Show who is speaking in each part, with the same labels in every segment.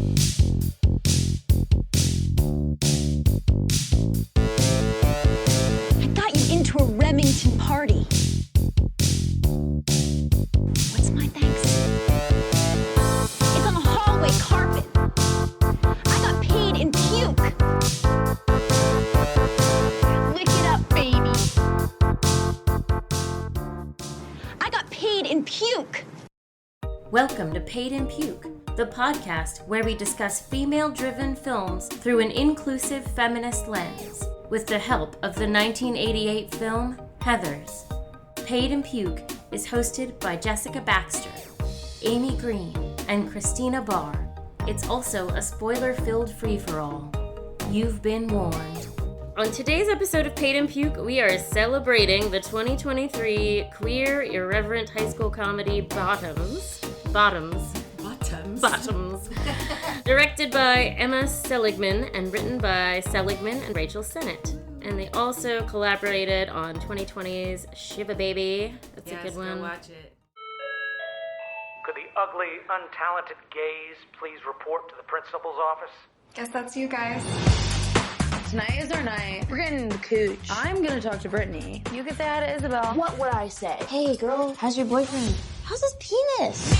Speaker 1: I got you into a Remington party. What's my thanks? It's on the hallway carpet. I got paid in puke. Lick it up, baby. I got paid in puke.
Speaker 2: Welcome to Paid in Puke, the podcast where we discuss female-driven films through an inclusive feminist lens, with the help of the 1988 film Heathers. Paid in Puke is hosted by Jessica Baxter, Amy Green, and Christina Barr. It's also a spoiler-filled free-for-all. You've been warned. On today's episode of Paid in Puke, we are celebrating the 2023 queer, irreverent high school comedy Bottoms. Directed by Emma Seligman and written by Seligman and Rachel Sennott. And they also collaborated on 2020's Shiva Baby. That's a good one.
Speaker 3: Go watch it.
Speaker 4: Could the ugly, untalented gays please report to the principal's office?
Speaker 5: Guess that's you guys.
Speaker 6: Tonight is our night. We're getting the cooch. I'm gonna talk to Brittany. You can say hi to Isabel.
Speaker 7: What would I say? Hey, girl, how's your boyfriend? How's his penis?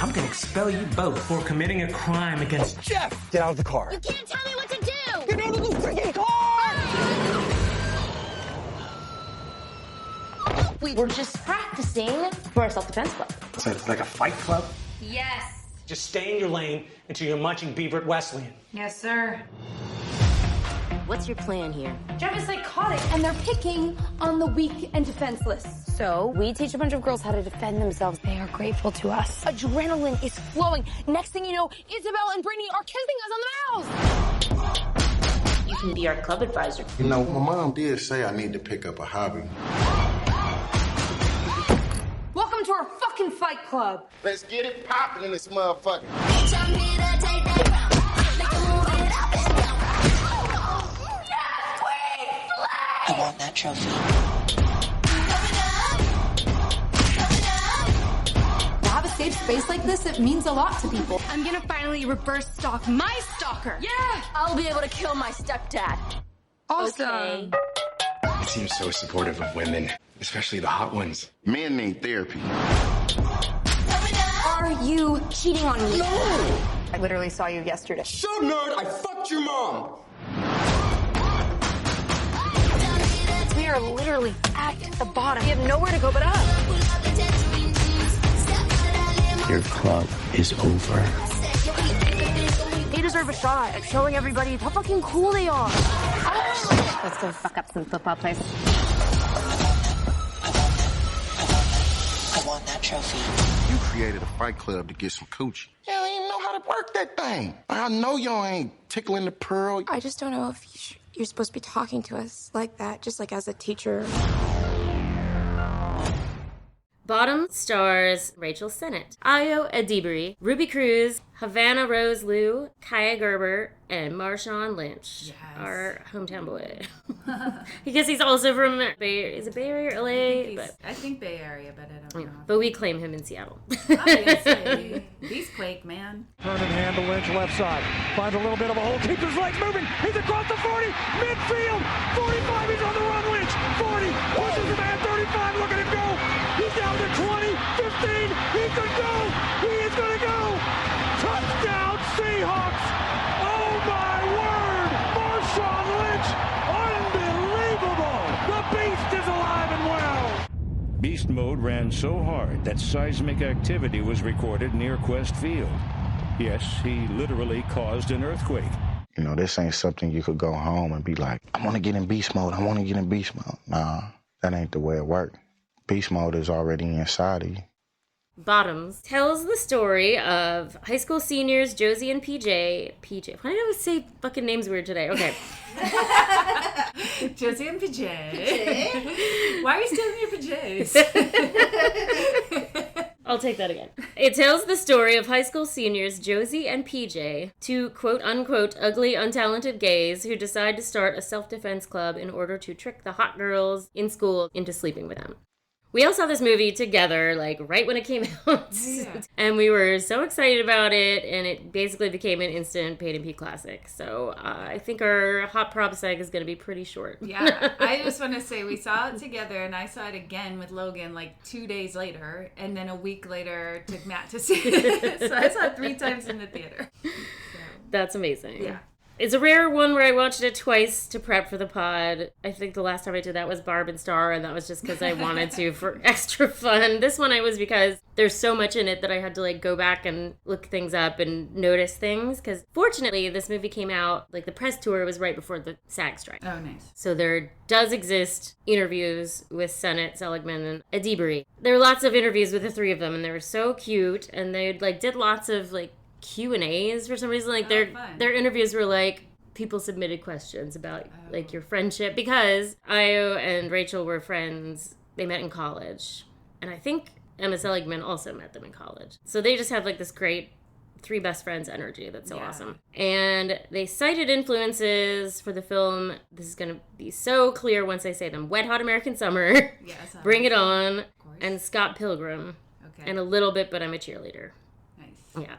Speaker 4: I'm gonna expel you both for committing a crime against Jeff. Get out of the car.
Speaker 1: You can't tell me what to do.
Speaker 4: Get out of the freaking car!
Speaker 7: We were just practicing for a self-defense club.
Speaker 4: So it's like a fight club?
Speaker 6: Yes.
Speaker 4: Just stay in your lane until you're munching beaver at Wesleyan.
Speaker 6: Yes, sir.
Speaker 7: What's your plan here?
Speaker 6: Jeff is psychotic.
Speaker 5: And they're picking on the weak and defenseless.
Speaker 7: So, we teach a bunch of girls how to defend themselves.
Speaker 5: They are grateful to us.
Speaker 7: Adrenaline is flowing. Next thing you know, Isabel and Brittany are kissing us on the mouth. You can be our club advisor.
Speaker 8: You know, my mom did say I need to pick up a hobby.
Speaker 6: Welcome to our fucking fight club.
Speaker 8: Let's get it popping in this motherfucker.
Speaker 7: I want that trophy.
Speaker 5: To have a safe space like this, it means a lot to people. I'm gonna finally reverse stalk my stalker.
Speaker 7: Yeah! I'll be able to kill my stepdad.
Speaker 5: Awesome.
Speaker 7: Okay.
Speaker 9: It seems so supportive of women, especially the hot ones.
Speaker 8: Men need therapy.
Speaker 5: Are you cheating on me?
Speaker 8: No!
Speaker 5: I literally saw you yesterday.
Speaker 8: So nerd, I fucked your mom!
Speaker 5: We are literally at the bottom. We have nowhere to go but up.
Speaker 9: Your club is over.
Speaker 7: They deserve a shot at showing everybody how fucking cool they are.
Speaker 5: Let's go fuck up some football players.
Speaker 7: I want that trophy.
Speaker 8: You created a fight club to get some coochie. You don't even know how to work that thing. I know y'all ain't tickling the pearl.
Speaker 5: I just don't know if you're supposed to be talking to us like that, just like as a teacher.
Speaker 2: Bottom stars Rachel Sennott, Ayo Edebiri, Ruby Cruz, Havana Rose Liu, Kaia Gerber, and Marshawn Lynch, our hometown boy. Because he's also from is it Bay Area or LA?
Speaker 3: I think Bay Area, but I don't know.
Speaker 2: But we claim him in Seattle.
Speaker 3: Obviously. He's Quake, man.
Speaker 4: Turn and hand to Lynch left side. Finds a little bit of a hole. Keeps his legs moving. He's across the 40. Midfield. 45. He's on the run. Lynch. 40. Pushes him at 35. Look at him go. He's down to 20. 15. He could go. He is going to go. Touchdown Seahawks. Oh my word. Marshawn Lynch. Unbelievable. The beast is alive and well.
Speaker 10: Beast mode ran so hard that seismic activity was recorded near Quest Field. Yes, he literally caused an earthquake.
Speaker 8: You know, this ain't something you could go home and be like, I want to get in beast mode. I want to get in beast mode. Nah, that ain't the way it works. Beast mode is already inside of you.
Speaker 2: Bottoms tells the story of high school seniors Josie and PJ. Why did I always say fucking names weird today? Okay.
Speaker 3: Josie and PJ. Why are you still in your PJs?
Speaker 2: I'll take that again. It tells the story of high school seniors Josie and PJ, two quote-unquote ugly, untalented gays who decide to start a self-defense club in order to trick the hot girls in school into sleeping with them. We all saw this movie together, like, right when it came out. Yeah. And we were so excited about it, and it basically became an instant Paid and P classic. So I think our hot prop seg is going to be pretty short.
Speaker 3: Yeah, I just want to say we saw it together, and I saw it again with Logan like 2 days later, and then a week later took Matt to see it. So I saw it 3 times in the theater. So.
Speaker 2: That's amazing.
Speaker 3: Yeah.
Speaker 2: It's a rare one where I watched it twice to prep for the pod. I think the last time I did that was Barb and Star, and that was just because I wanted to for extra fun. This one I was because there's so much in it that I had to like go back and look things up and notice things. Because fortunately, this movie came out, like the press tour was right before the SAG strike.
Speaker 3: Oh, nice.
Speaker 2: So there does exist interviews with Sennott, Seligman, and Edebiri. There were lots of interviews with the 3 of them, and they were so cute, and they like did lots of like Q&As for some reason. Like their interviews were like people submitted questions about like your friendship, because Ayo and Rachel were friends. They met in college, and I think Emma Seligman also met them in college. So they just have like this great 3 best friends energy that's so awesome. And they cited influences for the film. This is going to be so clear once I say them. Wet Hot American Summer, Bring It On, and Scott Pilgrim. Okay. And a little bit, But I'm a Cheerleader. Yeah.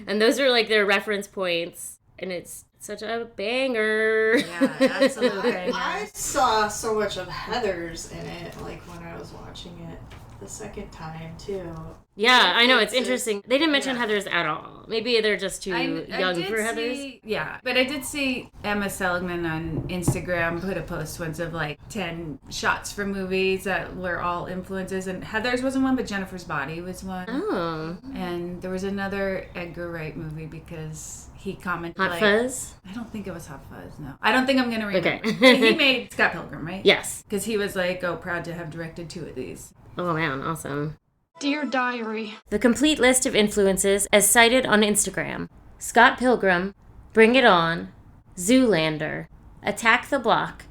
Speaker 2: And those are like their reference points, and it's such a banger.
Speaker 3: Yeah, absolutely.
Speaker 11: I saw so much of Heather's in it, like when I was watching it the second time too.
Speaker 2: Yeah, I know, it's interesting. They didn't mention Heather's at all. Maybe they're just too young for Heather's.
Speaker 3: Yeah, but I did see Emma Seligman on Instagram put a post once of like 10 shots from movies that were all influences, and Heather's wasn't one, but Jennifer's Body was one. Oh. And there was another Edgar Wright movie because he commented
Speaker 2: Hot Fuzz?
Speaker 3: I don't think it was Hot Fuzz, no. I don't think I'm going to remember. Okay. He made Scott Pilgrim, right?
Speaker 2: Yes.
Speaker 3: Because he was like, proud to have directed 2 of these.
Speaker 2: Oh man, awesome.
Speaker 5: Dear Diary.
Speaker 2: The complete list of influences as cited on Instagram: Scott Pilgrim, Bring It On, Zoolander, Attack the Block,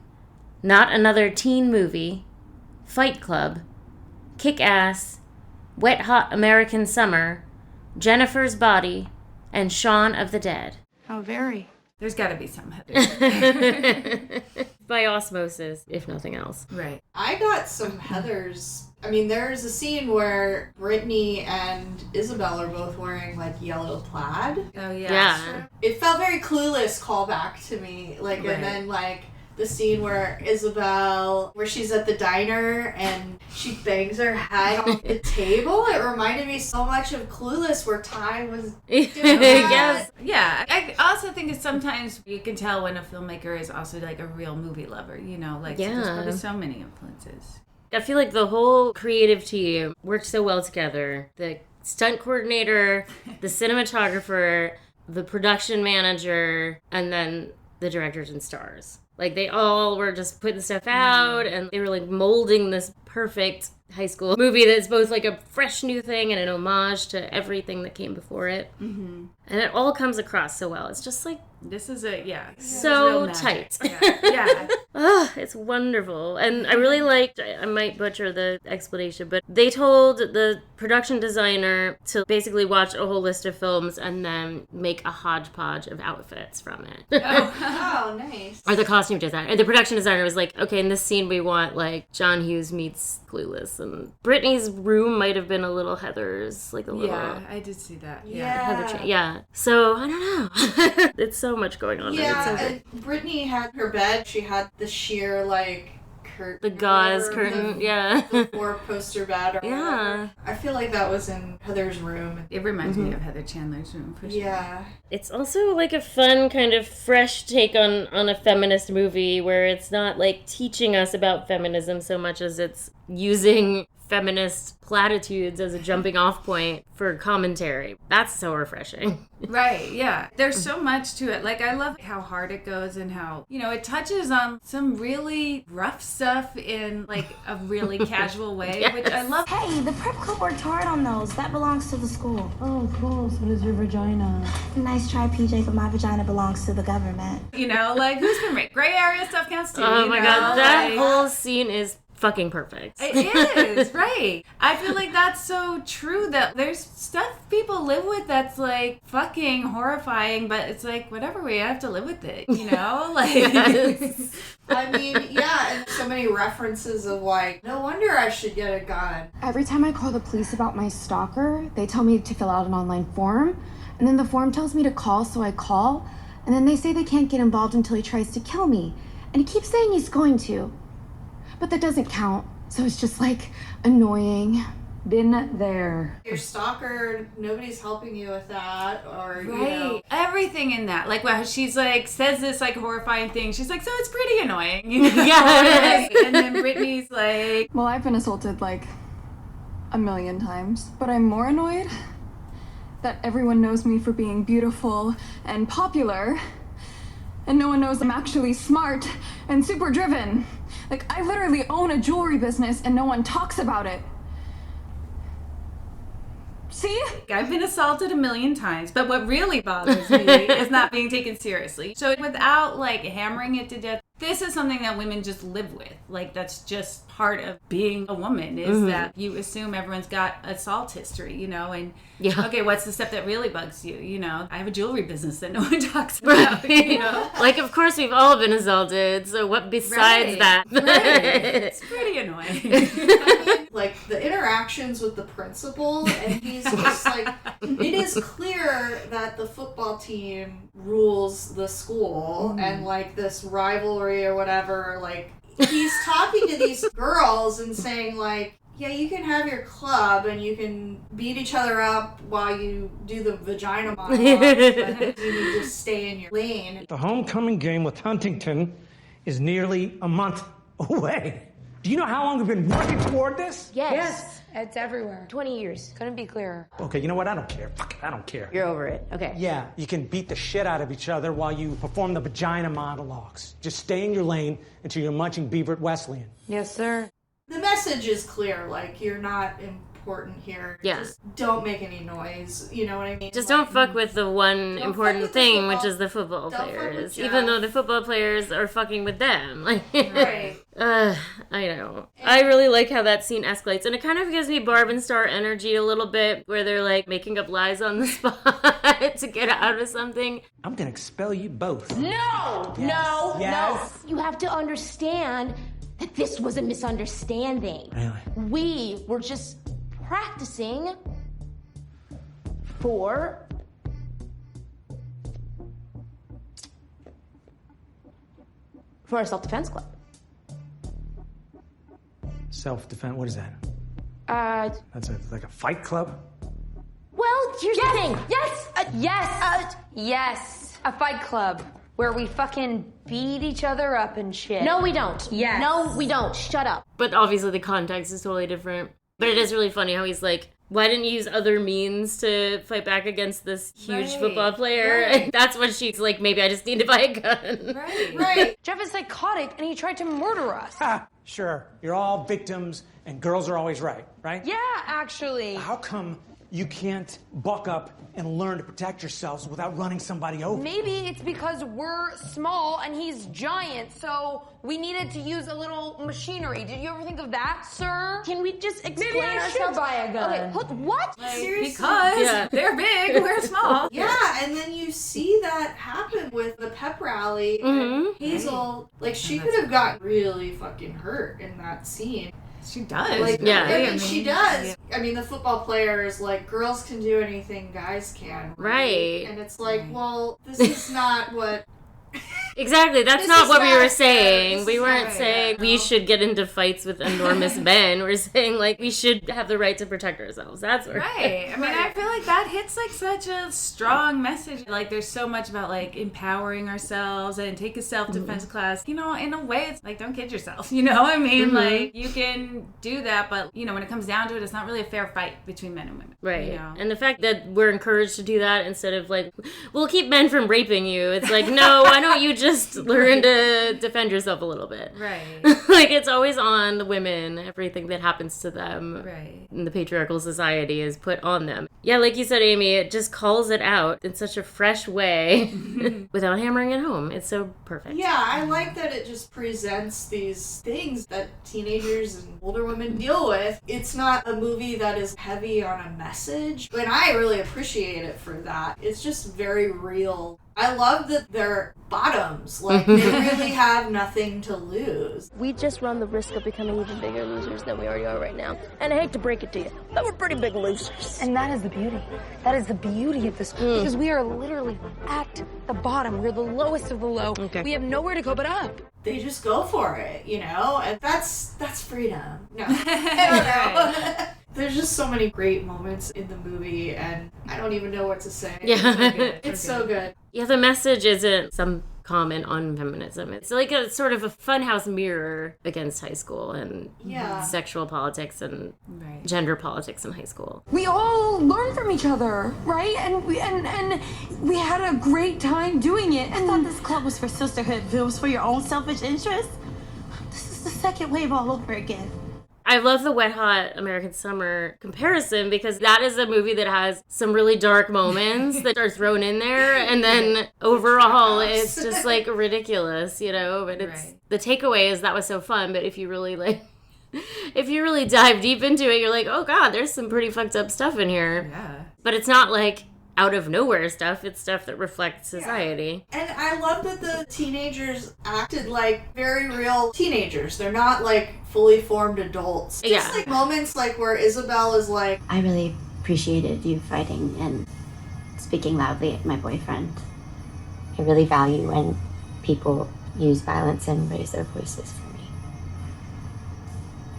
Speaker 2: Not Another Teen Movie, Fight Club, Kick-Ass, Wet Hot American Summer, Jennifer's Body, and Shaun of the Dead.
Speaker 5: How very.
Speaker 3: There's got to be some Heather.
Speaker 2: By osmosis, if nothing else.
Speaker 3: Right.
Speaker 11: I got some Heathers. I mean, there's a scene where Brittany and Isabel are both wearing, like, yellow plaid.
Speaker 3: Oh, yeah.
Speaker 11: It felt very Clueless callback to me. Like, right. And then, like, the scene where where she's at the diner and she bangs her head on the table. It reminded me so much of Clueless, where Ty was doing that.
Speaker 2: Yes.
Speaker 3: Yeah. I also think it's sometimes you can tell when a filmmaker is also like a real movie lover, you know, like there's probably so many influences.
Speaker 2: I feel like the whole creative team worked so well together. The stunt coordinator, the cinematographer, the production manager, and then the directors and stars. Like, they all were just putting stuff out, and they were, like, molding this perfect high school movie that's both, like, a fresh new thing and an homage to everything that came before it. Mm-hmm. And it all comes across so well. It's just, like...
Speaker 3: This is a,
Speaker 2: so tight.
Speaker 3: Yeah.
Speaker 2: Oh, it's wonderful. And I really liked, I might butcher the explanation, but they told the production designer to basically watch a whole list of films and then make a hodgepodge of outfits from it.
Speaker 11: Oh, nice.
Speaker 2: Or the costume designer. And the production designer was like, okay, in this scene we want, like, John Hughes meets Clueless. And Brittany's room might have been a little Heather's, like a little...
Speaker 3: Yeah, I did see that.
Speaker 2: Yeah. So, I don't know. It's so much going on there.
Speaker 11: Yeah, and Brittany had her bed. She had the sheer, like, curtain.
Speaker 2: The gauze curtain,
Speaker 11: the 4-poster bed. Or
Speaker 2: whatever.
Speaker 11: I feel like that was in Heather's room.
Speaker 3: It reminds me of Heather Chandler's room, for sure.
Speaker 11: Yeah.
Speaker 2: It's also, like, a fun kind of fresh take on a feminist movie where it's not, like, teaching us about feminism so much as it's using feminist platitudes as a jumping off point for commentary. That's so refreshing.
Speaker 3: Right, yeah. There's so much to it. Like, I love how hard it goes and how, you know, it touches on some really rough stuff in, like, a really casual way, which I love.
Speaker 7: Hey, the prep club worked hard on those. That belongs to the school.
Speaker 12: Oh, cool. So does your vagina.
Speaker 7: Nice try, PJ, but my vagina belongs to the government.
Speaker 3: You know, like, who's been right? Gray area stuff counts too.
Speaker 2: Oh my God, that whole scene is fucking perfect.
Speaker 3: It is, right. I feel like that's so true that there's stuff people live with that's like fucking horrifying, but it's like, whatever, we have to live with it, you know? Like,
Speaker 2: Yes.
Speaker 11: I mean, yeah, and so many references of like, no wonder I should get a gun.
Speaker 5: Every time I call the police about my stalker, they tell me to fill out an online form, and then the form tells me to call, so I call, and then they say they can't get involved until he tries to kill me. And he keeps saying he's going to. But that doesn't count, so it's just like annoying.
Speaker 12: Been there.
Speaker 11: Your stalker, nobody's helping you with that, or, you know.
Speaker 3: Everything in that. Like, well, she's like, says this like horrifying thing. She's like, so it's pretty annoying. You know?
Speaker 2: Yeah.
Speaker 3: And then Brittany's like,
Speaker 5: Well, I've been assaulted like a million times, but I'm more annoyed that everyone knows me for being beautiful and popular, and no one knows I'm actually smart and super driven. Like, I literally own a jewelry business and no one talks about it. See?
Speaker 3: I've been assaulted a million times, but what really bothers me is not being taken seriously. So without like hammering it to death, this is something that women just live with. Like, that's just part of being a woman, is that you assume everyone's got assault history, you know, and okay, what's the stuff that really bugs you? You know, I have a jewelry business that no one talks about, you know?
Speaker 2: Like, of course we've all been assaulted, so what besides that?
Speaker 3: It's pretty annoying.
Speaker 11: I mean, like, the interactions with the principal, and he's just like, it is clear that the football team rules the school, and like this rivalry or whatever, like, he's talking to these girls and saying like, yeah, you can have your club and you can beat each other up while you do the vagina monologues, but you need to stay in your lane.
Speaker 4: The homecoming game with Huntington is nearly a month away. Do you know how long we've been working toward this?
Speaker 7: Yes. It's everywhere. 20 years. Couldn't be clearer.
Speaker 4: Okay, you know what? I don't care. Fuck it, I don't care.
Speaker 7: You're over it. Okay.
Speaker 4: Yeah, you can beat the shit out of each other while you perform the vagina monologues. Just stay in your lane until you're munching beaver at Wesleyan.
Speaker 7: Yes, sir.
Speaker 11: The message is clear, like, you're not important here.
Speaker 2: Yeah.
Speaker 11: Just don't make any noise, you know what I mean?
Speaker 2: Just
Speaker 11: like,
Speaker 2: don't fuck with the one
Speaker 11: Don't
Speaker 2: important
Speaker 11: fuck with the
Speaker 2: thing,
Speaker 11: football-
Speaker 2: which is the football
Speaker 11: don't fuck with
Speaker 2: players.
Speaker 11: Jeff.
Speaker 2: Even though the football players are fucking with them. Like,
Speaker 11: Right.
Speaker 2: I know. I really like how that scene escalates. And it kind of gives me Barb and Star energy a little bit, where they're like making up lies on the spot to get out of something.
Speaker 4: I'm gonna expel you both.
Speaker 7: No!
Speaker 4: Yes.
Speaker 7: No!
Speaker 4: Yes.
Speaker 7: No! You have to understand that this was a misunderstanding.
Speaker 4: Really?
Speaker 7: We were just practicing for a self-defense club.
Speaker 4: Self-defense, what is that? That's like a fight club?
Speaker 7: Well, here's the thing.
Speaker 6: Yes. Yes. A fight club where we fucking beat each other up and shit.
Speaker 7: No, we don't.
Speaker 6: Yes.
Speaker 7: No, we don't. Shut up.
Speaker 2: But obviously the context is totally different. But it is really funny how he's like, why didn't you use other means to fight back against this huge football player?
Speaker 3: Right.
Speaker 2: And that's when she's like, maybe I just need to buy a gun.
Speaker 11: Right.
Speaker 6: Jeff is psychotic and he tried to murder us.
Speaker 4: Ha! Sure, you're all victims and girls are always right?
Speaker 6: Yeah, actually.
Speaker 4: How come you can't buck up and learn to protect yourselves without running somebody over?
Speaker 6: Maybe it's because we're small and he's giant, so we needed to use a little machinery. Did you ever think of that, sir?
Speaker 7: Can we just explain
Speaker 6: Maybe I should
Speaker 7: ourselves?
Speaker 6: buy a gun.
Speaker 7: Okay, what?
Speaker 11: Seriously?
Speaker 3: because they're big, we're small.
Speaker 11: Yeah, and then you see that happen with the pep rally. And Hazel, like, she could have gotten really fucking hurt in that scene.
Speaker 3: She does.
Speaker 11: Like,
Speaker 2: Yeah.
Speaker 11: I mean, she does. Yeah. I mean, the football players, like, girls can do anything guys can.
Speaker 2: Right.
Speaker 11: And it's like, well, this is not what...
Speaker 2: Exactly, that's
Speaker 11: This
Speaker 2: not
Speaker 11: is
Speaker 2: what we
Speaker 11: not
Speaker 2: were
Speaker 11: fair.
Speaker 2: saying.
Speaker 11: This
Speaker 2: We
Speaker 11: is
Speaker 2: weren't
Speaker 11: not
Speaker 2: saying
Speaker 11: fair,
Speaker 2: we
Speaker 11: no.
Speaker 2: should get into fights with enormous men. We're saying, like, we should have the right to protect ourselves. That's what
Speaker 3: Right. I mean, I feel like that hits like such a strong message. Like, there's so much about like empowering ourselves and take a self-defense class. You know, in a way, it's like, don't kid yourself. You know, I mean, like, you can do that, but you know, when it comes down to it, it's not really a fair fight between men and women.
Speaker 2: Right.
Speaker 3: You know?
Speaker 2: And the fact that we're encouraged to do that instead of like, we'll keep men from raping you. It's like, no, why don't you just learn to defend yourself a little bit.
Speaker 3: Right.
Speaker 2: Like, it's always on the women. Everything that happens to them in the patriarchal society is put on them. Yeah, like you said, Amy, it just calls it out in such a fresh way without hammering it home. It's so perfect.
Speaker 11: Yeah, I like that it just presents these things that teenagers and older women deal with. It's not a movie that is heavy on a message, and I really appreciate it for that. It's just very real. I love that they're bottoms. Like, they really have nothing to lose.
Speaker 7: We just run the risk of becoming even bigger losers than we already are right now. And I hate to break it to you, but we're pretty big losers.
Speaker 6: And that is the beauty. That is the beauty of this. Because we are literally at the bottom. We're the lowest of the low. Okay. We have nowhere to go but up.
Speaker 11: They just go for it, you know? And that's freedom. No, I don't know. There's just so many great moments in the movie, and I don't even know what to say.
Speaker 2: Yeah.
Speaker 11: It's so good.
Speaker 2: Yeah, the message isn't some comment on feminism. It's like a sort of a funhouse mirror against high school and sexual politics and gender politics in high school.
Speaker 5: We all learn from each other, right? And we had a great time doing it.
Speaker 12: I thought this club was for sisterhood. If it was for your own selfish interest, this is the second wave all over again.
Speaker 2: I love the Wet Hot American Summer comparison because that is a movie that has some really dark moments that are thrown in there, and then overall it's just like ridiculous, you know, but it's the takeaway is that was so fun, but if you really dive deep into it, you're like, oh god, there's some pretty fucked up stuff in here. Yeah. But it's not like out of nowhere stuff. It's stuff that reflects society.
Speaker 11: Yeah. And I love that the teenagers acted like very real teenagers. They're not like fully formed adults. Just like moments like where Isabel is like,
Speaker 13: I really appreciated you fighting and speaking loudly at my boyfriend. I really value when people use violence and raise their voices for me.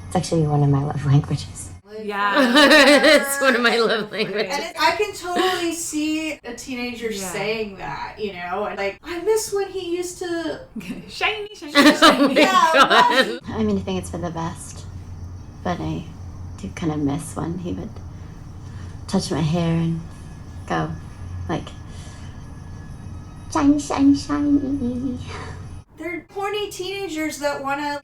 Speaker 13: It's actually one of my love languages.
Speaker 2: Yeah. It's one of my love languages.
Speaker 11: And I can totally see a teenager saying that, you know, and like, I miss when he used to shiny.
Speaker 2: Oh God.
Speaker 13: I mean, I think it's for the best, but I do kind of miss when he would touch my hair and go like, shiny, shiny, shiny.
Speaker 11: They're horny teenagers that want to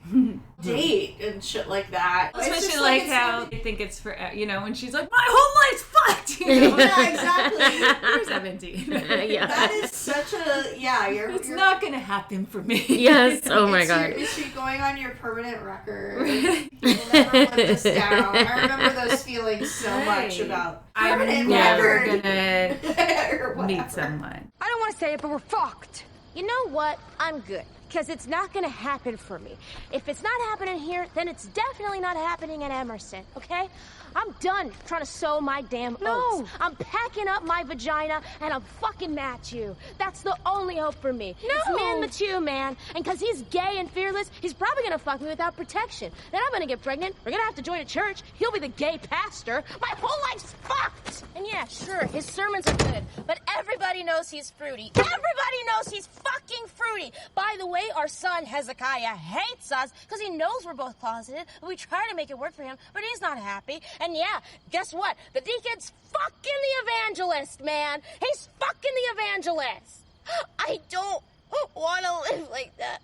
Speaker 11: date and shit like that.
Speaker 3: Especially like how they think it's for, you know, when she's like, my whole life's fucked, you know?
Speaker 11: Yeah, exactly.
Speaker 3: You're 17.
Speaker 11: Yeah. That is such a,
Speaker 3: it's not going to happen for me.
Speaker 2: Yes, oh my God.
Speaker 11: Is she going on your permanent record? You'll never live this down. I remember those feelings so much about permanent record.
Speaker 3: I'm never going to meet someone.
Speaker 6: I don't want to say it, but we're fucked.
Speaker 7: You know what? I'm good. Because it's not going to happen for me. If it's not happening here, then it's definitely not happening at Emerson, okay? I'm done trying to sow my damn oats. I'm packing up my vagina, and I'm fucking Matthew. That's the only hope for me. No. It's man Matthew, man. And because he's gay and fearless, he's probably going to fuck me without protection. Then I'm going to get pregnant. We're going to have to join a church. He'll be the gay pastor. My whole life's fucked. And yeah, sure, his sermons are good, but everybody knows he's fruity. Everybody knows he's fucking fruity. By the way, our son Hezekiah hates us because he knows we're both closeted, but we try to make it work for him, but he's not happy. And yeah, guess what? The deacon's fucking the evangelist, man. He's fucking the evangelist. I don't want to live like that.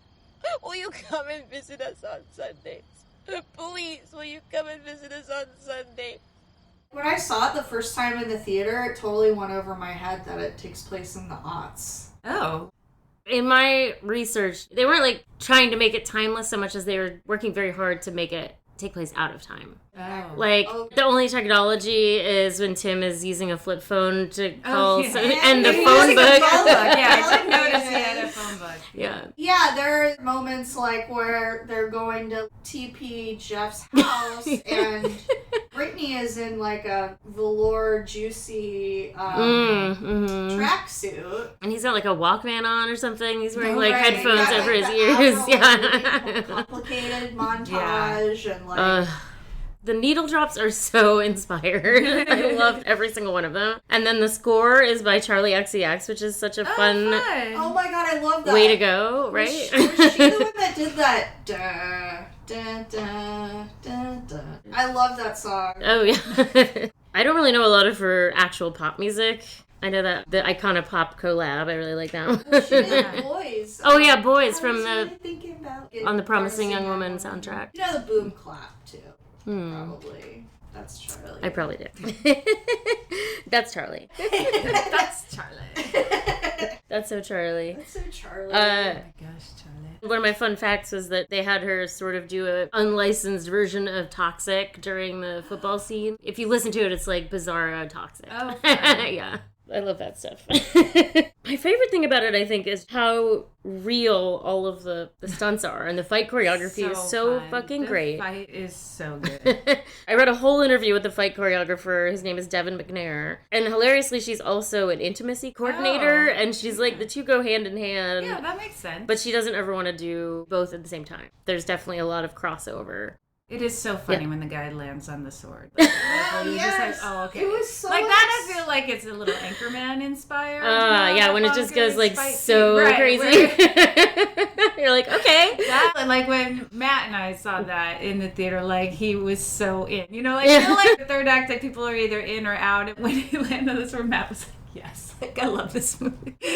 Speaker 7: Will you come and visit us on Sundays? Please, will you come and visit us on Sunday?
Speaker 11: When I saw it the first time in the theater, it totally went over my head that it takes place in the aughts.
Speaker 3: Oh.
Speaker 2: In my research, they weren't like trying to make it timeless so much as they were working very hard to make it take place out of time.
Speaker 3: Oh.
Speaker 2: Like, the only technology is when Tim is using a flip phone to call and the phone book.
Speaker 3: Yeah, I didn't notice he had a phone book.
Speaker 2: Yeah.
Speaker 11: Yeah, there are moments like where they're going to TP Jeff's house and Brittany is in like a velour juicy tracksuit.
Speaker 2: And he's got like a Walkman on or something. He's wearing like headphones over his ears. Yeah.
Speaker 11: Complicated montage and like...
Speaker 2: the needle drops are so inspired. I loved every single one of them. And then the score is by Charlie XCX, which is such a fun.
Speaker 11: Oh my god, I love that.
Speaker 2: Way to go, right?
Speaker 11: Was she the one that did that? Da, da, da, da, da. I love that song.
Speaker 2: Oh, yeah. I don't really know a lot of her actual pop music. I know that the Iconopop collab. I really like that one.
Speaker 11: Well, she did Boys.
Speaker 2: Oh yeah, Boys from
Speaker 11: really thinking about
Speaker 2: on the Promising Young Woman soundtrack.
Speaker 11: You know the Boom Clap too. Probably. That's Charlie.
Speaker 2: I probably did. That's Charlie.
Speaker 3: That's Charlie.
Speaker 2: That's so Charlie.
Speaker 11: That's so Charlie.
Speaker 3: Oh my gosh, Charlie.
Speaker 2: One of my fun facts was that they had her sort of do an unlicensed version of Toxic during the football scene. If you listen to it, it's like Bizarro Toxic.
Speaker 3: Oh,
Speaker 2: yeah. I love that stuff. My favorite thing about it, I think, is how real all of the stunts are. And the fight choreography is so fucking great.
Speaker 3: The fight is so good.
Speaker 2: I read a whole interview with the fight choreographer. His name is Devin McNair. And hilariously, she's also an intimacy coordinator. And she's like, the two go hand in hand.
Speaker 3: Yeah, that makes sense.
Speaker 2: But she doesn't ever want to do both at the same time. There's definitely a lot of crossover.
Speaker 3: It is so funny when the guy lands on the sword. Like,
Speaker 11: yes.
Speaker 3: Oh, okay.
Speaker 11: It was so
Speaker 3: like that. I feel like it's a little Anchorman inspired.
Speaker 2: Yeah, when it just goes like so crazy. You're like, okay.
Speaker 3: That, like when Matt and I saw that in the theater, like he was so in. You know, like I feel like the third act, like people are either in or out. And when he landed on the sword, Matt was like, yes. Like, I love this movie. So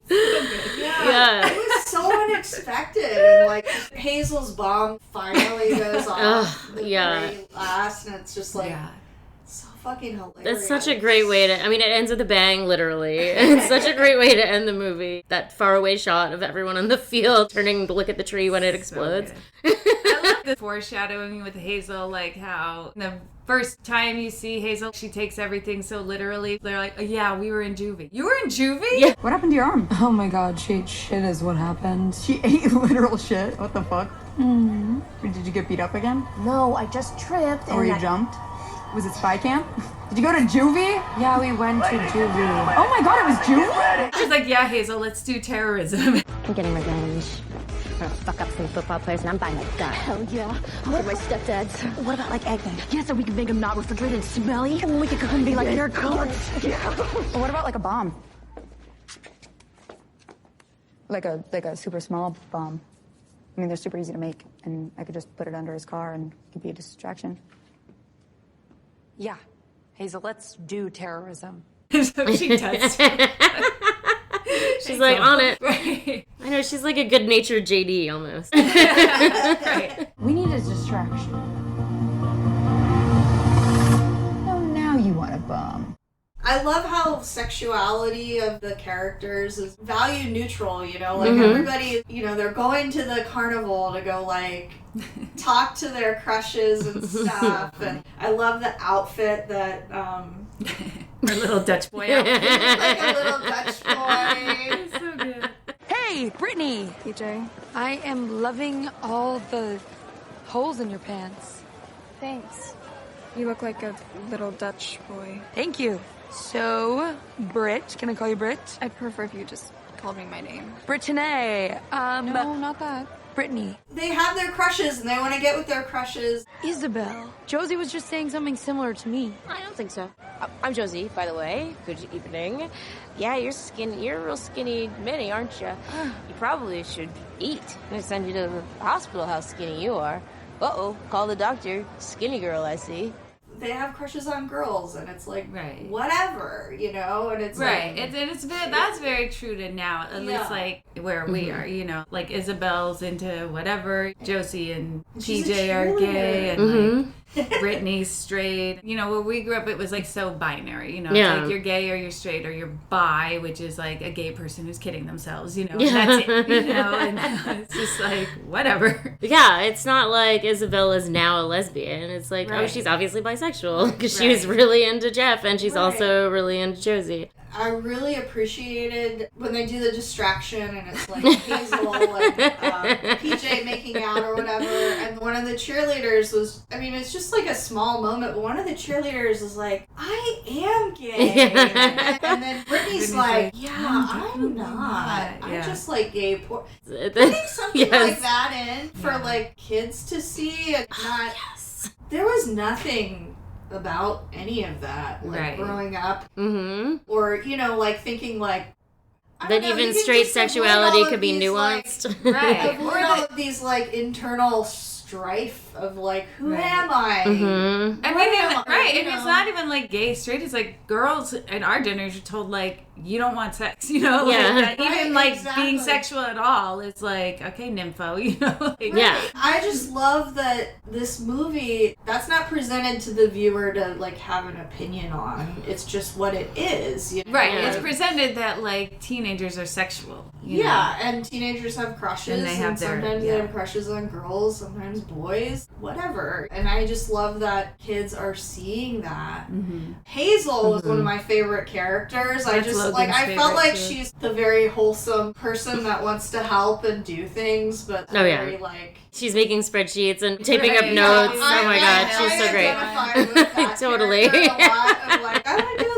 Speaker 3: good.
Speaker 11: Yeah. It was so unexpected. And like Hazel's bomb finally goes off the very last, and it's just like so fucking hilarious.
Speaker 2: That's such a great way to, I mean, it ends with a bang, literally. It's such a great way to end the movie. That faraway shot of everyone on the field turning to look at the tree when it explodes.
Speaker 3: I love the foreshadowing with Hazel, like how the first time you see Hazel, she takes everything so literally. They're like, oh, yeah, we were in juvie. You were in juvie?
Speaker 2: Yeah.
Speaker 14: What happened to your arm? Oh my god, she ate shit is what happened. She ate literal shit? What the fuck? Did you get beat up again?
Speaker 7: No, I just tripped.
Speaker 14: Or you jumped? Was it spy camp? Did you go to juvie?
Speaker 7: Yeah, we went to juvie.
Speaker 14: Oh my god, it was juvie?
Speaker 3: She's like, yeah, Hazel, let's do terrorism.
Speaker 13: I'm getting revenge. I'm gonna fuck up some football players and I'm buying a gun.
Speaker 7: Hell yeah. What my stepdad's? What about like Eggman? Yeah, so we can make him not refrigerated and smelly. And we could come and be like, you're cold. Yeah.
Speaker 14: Or what about like a bomb? Like a super small bomb. I mean, they're super easy to make, and I could just put it under his car and it could be a distraction.
Speaker 15: Yeah. Hazel, let's do terrorism.
Speaker 3: So she does.
Speaker 2: She's like on it.
Speaker 3: Right.
Speaker 2: I know, she's like a good-natured JD almost.
Speaker 3: Right.
Speaker 14: We need a distraction. Oh, now you want a bomb.
Speaker 11: I love how sexuality of the characters is value neutral, you know, like everybody, you know, they're going to the carnival to go like talk to their crushes and stuff. And I love the outfit that
Speaker 3: Our little Dutch boy outfit.
Speaker 11: like a little Dutch boy.
Speaker 3: It's so good.
Speaker 15: Hey, Brittany!
Speaker 5: PJ.
Speaker 15: I am loving all the holes in your pants.
Speaker 5: Thanks. You look like a little Dutch boy.
Speaker 15: Thank you. So, Britt, can I call you Britt?
Speaker 5: I'd prefer if you just called me my name.
Speaker 15: Brittany.
Speaker 5: No, not that.
Speaker 15: Brittany.
Speaker 11: They have their crushes and they want to get with their crushes.
Speaker 15: Isabel. Josie was just saying something similar to me.
Speaker 7: I don't think so. I'm Josie, by the way. Good evening. Yeah, you're a real skinny mini, aren't you? You probably should eat. I'm gonna send you to the hospital how skinny you are. Uh-oh, call the doctor. Skinny girl, I see.
Speaker 11: They have crushes on girls, and it's like,
Speaker 3: right,
Speaker 11: whatever, you know, and it's
Speaker 3: right.
Speaker 11: Like,
Speaker 3: That's very true to now, at least like where we are, you know, like Isabel's into whatever, Josie and TJ are gay, and like Brittany's straight. You know, where we grew up, it was like so binary, you know, it's like you're gay or you're straight or you're bi, which is like a gay person who's kidding themselves, you know, and that's it, you know, and it's just like, whatever.
Speaker 2: Yeah, it's not like Isabel is now a lesbian. It's like, oh, she's obviously bisexual. Because she was really into Jeff, and she's also really into Josie.
Speaker 11: I really appreciated when they do the distraction, and it's like Hazel and PJ making out or whatever, and one of the cheerleaders was, I mean, it's just like a small moment, but one of the cheerleaders was like, I am gay. And then Brittany's like, yeah, I'm not. I'm just like gay. Putting something like that in for like kids to see, and not. There was nothing about any of that, like growing up, or you know, like thinking like
Speaker 2: that even straight sexuality could be nuanced,
Speaker 11: like, right? Or all of these like internal strife of like, who am I?
Speaker 2: Mm-hmm.
Speaker 3: I mean, right, and it's not even like gay, straight. It's like girls in our generation told like, you don't want sex, you know?
Speaker 2: Yeah.
Speaker 3: Like, even like being sexual at all, it's like, okay, nympho, you know? Like,
Speaker 2: yeah.
Speaker 11: I just love that this movie, that's not presented to the viewer to like have an opinion on. It's just what it is. You know?
Speaker 3: Right, it's presented that like teenagers are sexual. You know?
Speaker 11: And teenagers have crushes, and sometimes they have crushes on girls, sometimes boys, whatever. And I just love that kids are seeing that.
Speaker 3: Mm-hmm.
Speaker 11: Hazel was one of my favorite characters. I just like, I felt like she's the very wholesome person that wants to help and do things, but very like...
Speaker 2: She's making spreadsheets and typing up notes. Oh my god, she's so great. Totally.
Speaker 11: I'm like, I want to do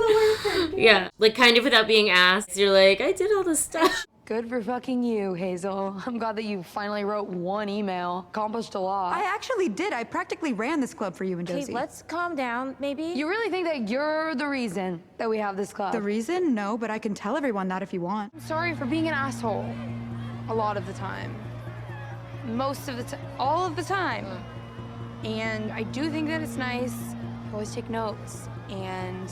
Speaker 11: the work.
Speaker 2: Yeah, like kind of without being asked, you're like, I did all this stuff.
Speaker 15: Good for fucking you, Hazel. I'm glad that you finally wrote one email. Accomplished a lot.
Speaker 14: I actually did. I practically ran this club for you and Josie.
Speaker 7: Okay, let's calm down, maybe.
Speaker 15: You really think that you're the reason that we have this club?
Speaker 14: The reason? No, but I can tell everyone that if you want.
Speaker 15: I'm sorry for being an asshole. A lot of the time. Most of the time. All of the time. And I do think that it's nice to always take notes. And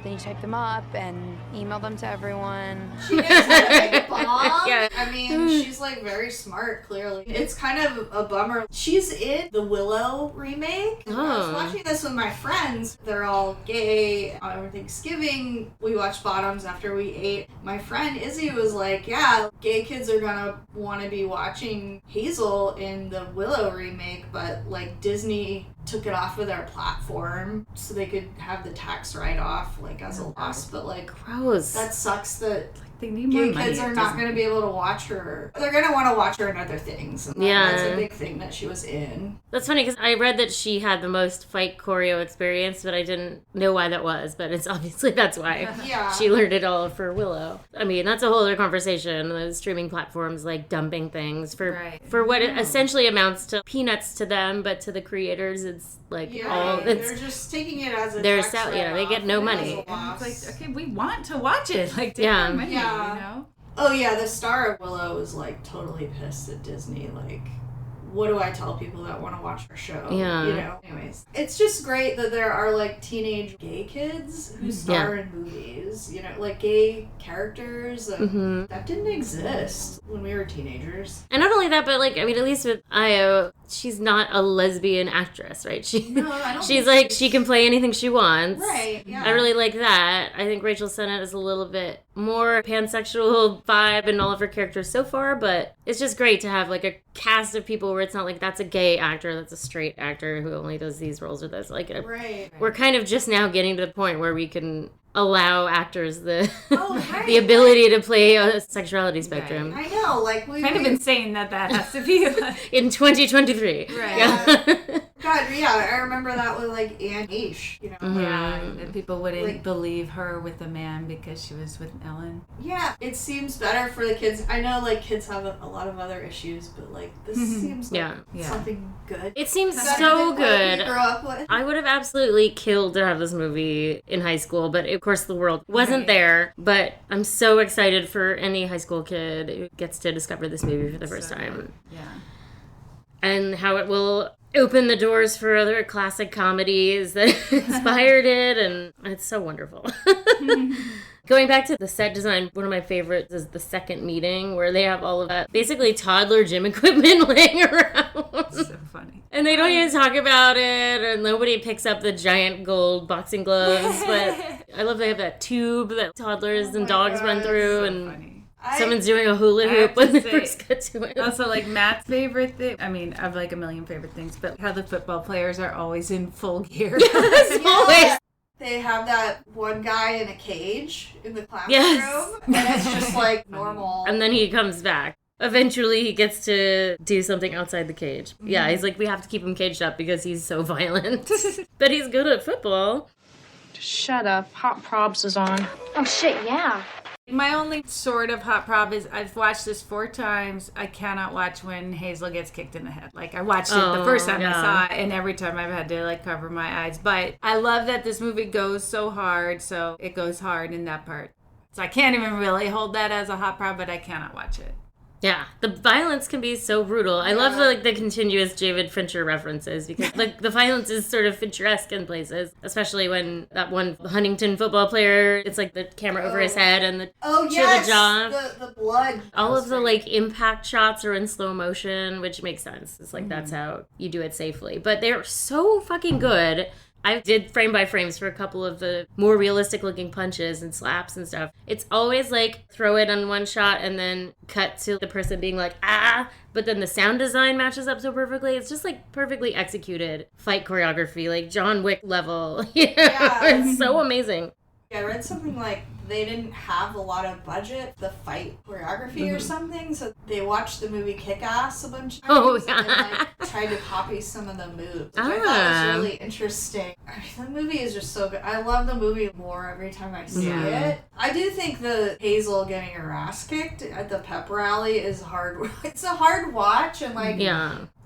Speaker 15: then you type them up and email them to everyone.
Speaker 11: She knows how to make a bomb. Yeah. I mean, she's like very smart, clearly. It's kind of a bummer. She's in the Willow remake. I was watching this with my friends. They're all gay. On Thanksgiving, we watched Bottoms after we ate. My friend Izzy was like, yeah, gay kids are gonna want to be watching Hazel in the Willow remake, but like Disney took it off of their platform so they could have the tax write-off like as a loss, but like
Speaker 2: gross.
Speaker 11: That sucks that
Speaker 3: they need more
Speaker 11: gay
Speaker 3: money
Speaker 11: kids are not going to be able to watch her. They're going to want to watch her in other things. And that's a big thing that she was in.
Speaker 2: That's funny because I read that she had the most fight choreo experience, but I didn't know why that was. But it's obviously that's why she learned it all for Willow. I mean, that's a whole other conversation. Those streaming platforms like dumping things for what it essentially amounts to peanuts to them, but to the creators, it's like all.
Speaker 11: They're just taking it as a tax
Speaker 2: they get no money.
Speaker 3: It's like, okay, we want to watch it. Like, take our money, you know?
Speaker 11: Oh yeah, the star of Willow was like totally pissed at Disney. Like, what do I tell people that want to watch our show?
Speaker 2: Yeah.
Speaker 11: You know? Anyways, it's just great that there are like teenage gay kids who star in movies. You know, like gay characters. That didn't exist when we were teenagers.
Speaker 2: And not only that, but like, I mean, at least with Ayo, she's not a lesbian actress, right? She's like, she can play anything she wants.
Speaker 11: Right, yeah.
Speaker 2: I really like that. I think Rachel Sennott is a little bit more pansexual vibe in all of her characters so far, but it's just great to have like a cast of people where it's not like that's a gay actor, that's a straight actor who only does these roles or this. Like, we're kind of just now getting to the point where we can allow actors the the ability to play a sexuality spectrum.
Speaker 11: I know, like we
Speaker 3: kind of insane that has to be
Speaker 2: in 2023.
Speaker 11: Right. Yeah. God, yeah, I remember that with like Anne Heche, you know.
Speaker 3: Yeah, and people wouldn't believe her with a man because she was with Ellen.
Speaker 11: Yeah, it seems better for the kids. I know like kids have a lot of other issues, but like this seems like something good.
Speaker 2: It seems so good.
Speaker 11: We grew up with.
Speaker 2: I would have absolutely killed to have this movie in high school, but of course the world wasn't there. But I'm so excited for any high school kid who gets to discover this movie for the first time.
Speaker 3: Yeah.
Speaker 2: And how it will open the doors for other classic comedies that inspired it, and it's so wonderful. Going back to the set design, one of my favorites is the second meeting where they have all of that basically toddler gym equipment laying around.
Speaker 3: So funny.
Speaker 2: And they don't even talk about it, and nobody picks up the giant gold boxing gloves, but I love they have that tube that toddlers and dogs run through, and someone's doing a hula hoop when they first get to it.
Speaker 3: Also, like, Matt's favorite thing, I mean, I have like a million favorite things, but how the football players are always in full gear.
Speaker 2: Yes, always.
Speaker 11: They have that one guy in a cage in the classroom, and it's just like normal.
Speaker 2: And then he comes back. Eventually, he gets to do something outside the cage. Yeah, he's like, we have to keep him caged up because he's so violent. But he's good at football.
Speaker 16: Shut up. Hot Probs is on.
Speaker 7: Oh, shit, yeah.
Speaker 3: My only sort of hot prob is I've watched this 4 times. I cannot watch when Hazel gets kicked in the head. Like, I watched it the first time I saw it, and every time I've had to, like, cover my eyes. But I love that this movie goes so hard, so it goes hard in that part. So I can't even really hold that as a hot prob, but I cannot watch it.
Speaker 2: Yeah, the violence can be so brutal. I love the continuous David Fincher references because the violence is sort of Fincheresque in places, especially when that one Huntington football player, it's like the camera over his head and the
Speaker 11: yes,
Speaker 2: the jaw.
Speaker 11: The blood.
Speaker 2: All of the like impact shots are in slow motion, which makes sense. It's like that's how you do it safely. But they're so fucking good. I did frame by frames for a couple of the more realistic looking punches and slaps and stuff. It's always like throw it on one shot and then cut to the person being like, ah, but then the sound design matches up so perfectly. It's just like perfectly executed fight choreography, like John Wick level. It's so amazing.
Speaker 11: I read something like they didn't have a lot of budget, the fight choreography or something, so they watched the movie Kick-Ass a bunch of times and like tried to copy some of the moves, which I thought was really interesting. I mean, the movie is just so good. I love the movie more every time I see it. I do think the Hazel getting her ass kicked at the pep rally is hard. It's a hard watch, and like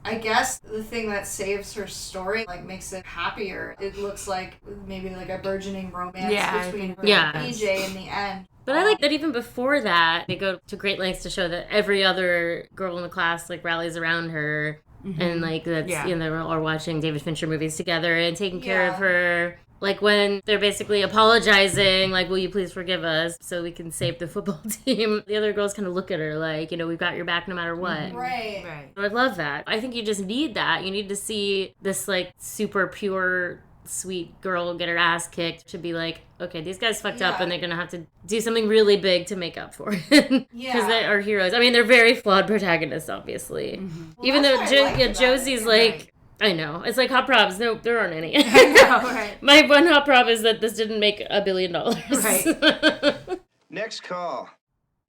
Speaker 11: I guess the thing that saves her story, like, makes it happier. It looks like maybe like a burgeoning romance between her and PJ in the end.
Speaker 2: But I like that even before that, they go to great lengths to show that every other girl in the class like rallies around her, and like that's you know, they're all watching David Fincher movies together and taking care of her. Like when they're basically apologizing, like, will you please forgive us so we can save the football team? The other girls kind of look at her like, you know, we've got your back no matter what.
Speaker 11: Right.
Speaker 2: I love that. I think you just need that. You need to see this like super pure, sweet girl get her ass kicked to be like, okay, these guys fucked up and they're going to have to do something really big to make up for it. Because they are heroes. I mean, they're very flawed protagonists, obviously. Well, even though Josie's like... I know. It's like hot props. No, there aren't any.
Speaker 3: I know, right.
Speaker 2: My one hot prop is that this didn't make $1 billion.
Speaker 3: Right.
Speaker 9: Next call.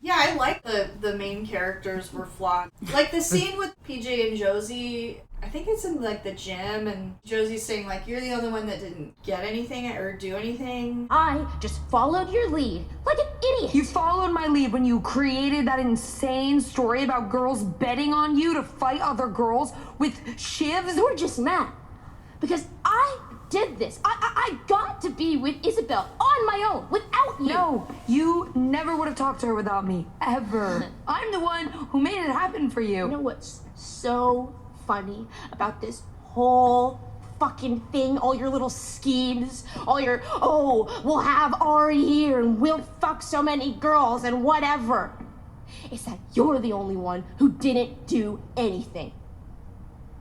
Speaker 11: Yeah, I like the main characters were flawed. Like the scene with PJ and Josie, I think it's in like the gym, and Josie's saying like, you're the only one that didn't get anything or do anything.
Speaker 7: I just followed your lead like an idiot.
Speaker 17: You followed my lead when you created that insane story about girls betting on you to fight other girls with shivs.
Speaker 7: You're just mad because I did this. I got to be with Isabel on my own without you.
Speaker 17: No, you never would have talked to her without me, ever. I'm the one who made it happen for you.
Speaker 7: You know what's so funny about this whole fucking thing, all your little schemes, all your, we'll have Ari here and we'll fuck so many girls and whatever, is that you're the only one who didn't do anything.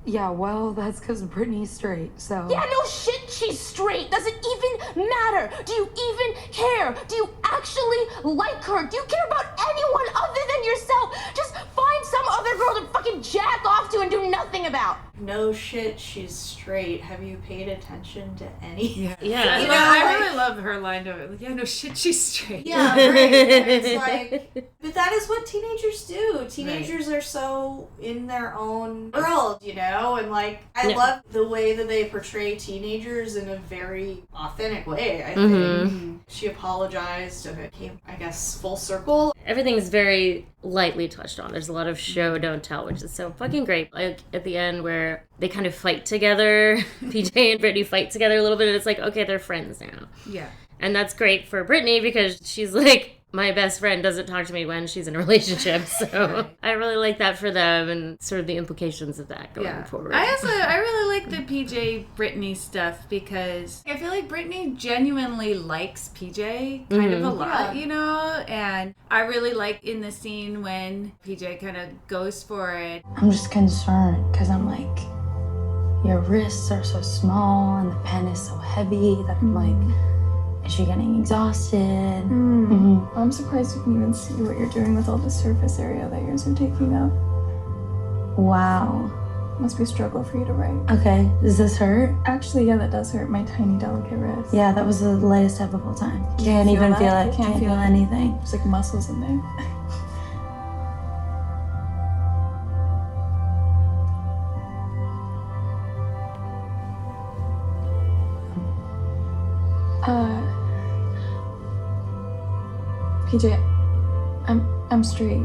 Speaker 17: Yeah, well, that's because Brittany's straight, so...
Speaker 7: Yeah, no shit, she's straight. Does it even matter? Do you even care? Do you actually like her? Do you care about anyone other than yourself? Just find some other girl to fucking jack off to and do nothing about.
Speaker 11: No shit, she's straight. Have you paid attention to any?
Speaker 3: Yeah.
Speaker 11: You know,
Speaker 3: I really love her line of it. Like, yeah, no shit, she's straight.
Speaker 11: Yeah, right. It's like, but that is what teenagers do. Teenagers are so in their own world, you know? And like, I love the way that they portray teenagers in a very authentic way, I think. She apologized and it came, I guess, full circle.
Speaker 2: Everything's very lightly touched on. There's a lot of show, don't tell, which is so fucking great. Like at the end where they kind of fight together, PJ and Brittany fight together a little bit, and it's like, okay, they're friends now.
Speaker 3: Yeah.
Speaker 2: And that's great for Brittany because she's like, my best friend doesn't talk to me when she's in a relationship. So I really like that for them and sort of the implications of that going forward.
Speaker 3: I really like the PJ Brittany stuff because I feel like Brittany genuinely likes PJ kind of a lot, you know? And I really like in the scene when PJ kind of goes for it.
Speaker 17: I'm just concerned because I'm like, your wrists are so small and the pen is so heavy that I'm like, is she getting exhausted?
Speaker 5: I'm surprised you can even see what you're doing with all the surface area that yours are taking up.
Speaker 17: Wow.
Speaker 5: Must be a struggle for you to write.
Speaker 17: Okay, does this hurt?
Speaker 5: Actually, yeah, that does hurt. My tiny, delicate wrist.
Speaker 17: Yeah, that was the lightest step of all time. Can't even feel it. Can't feel anything.
Speaker 5: There's like muscles in there. PJ, I'm straight.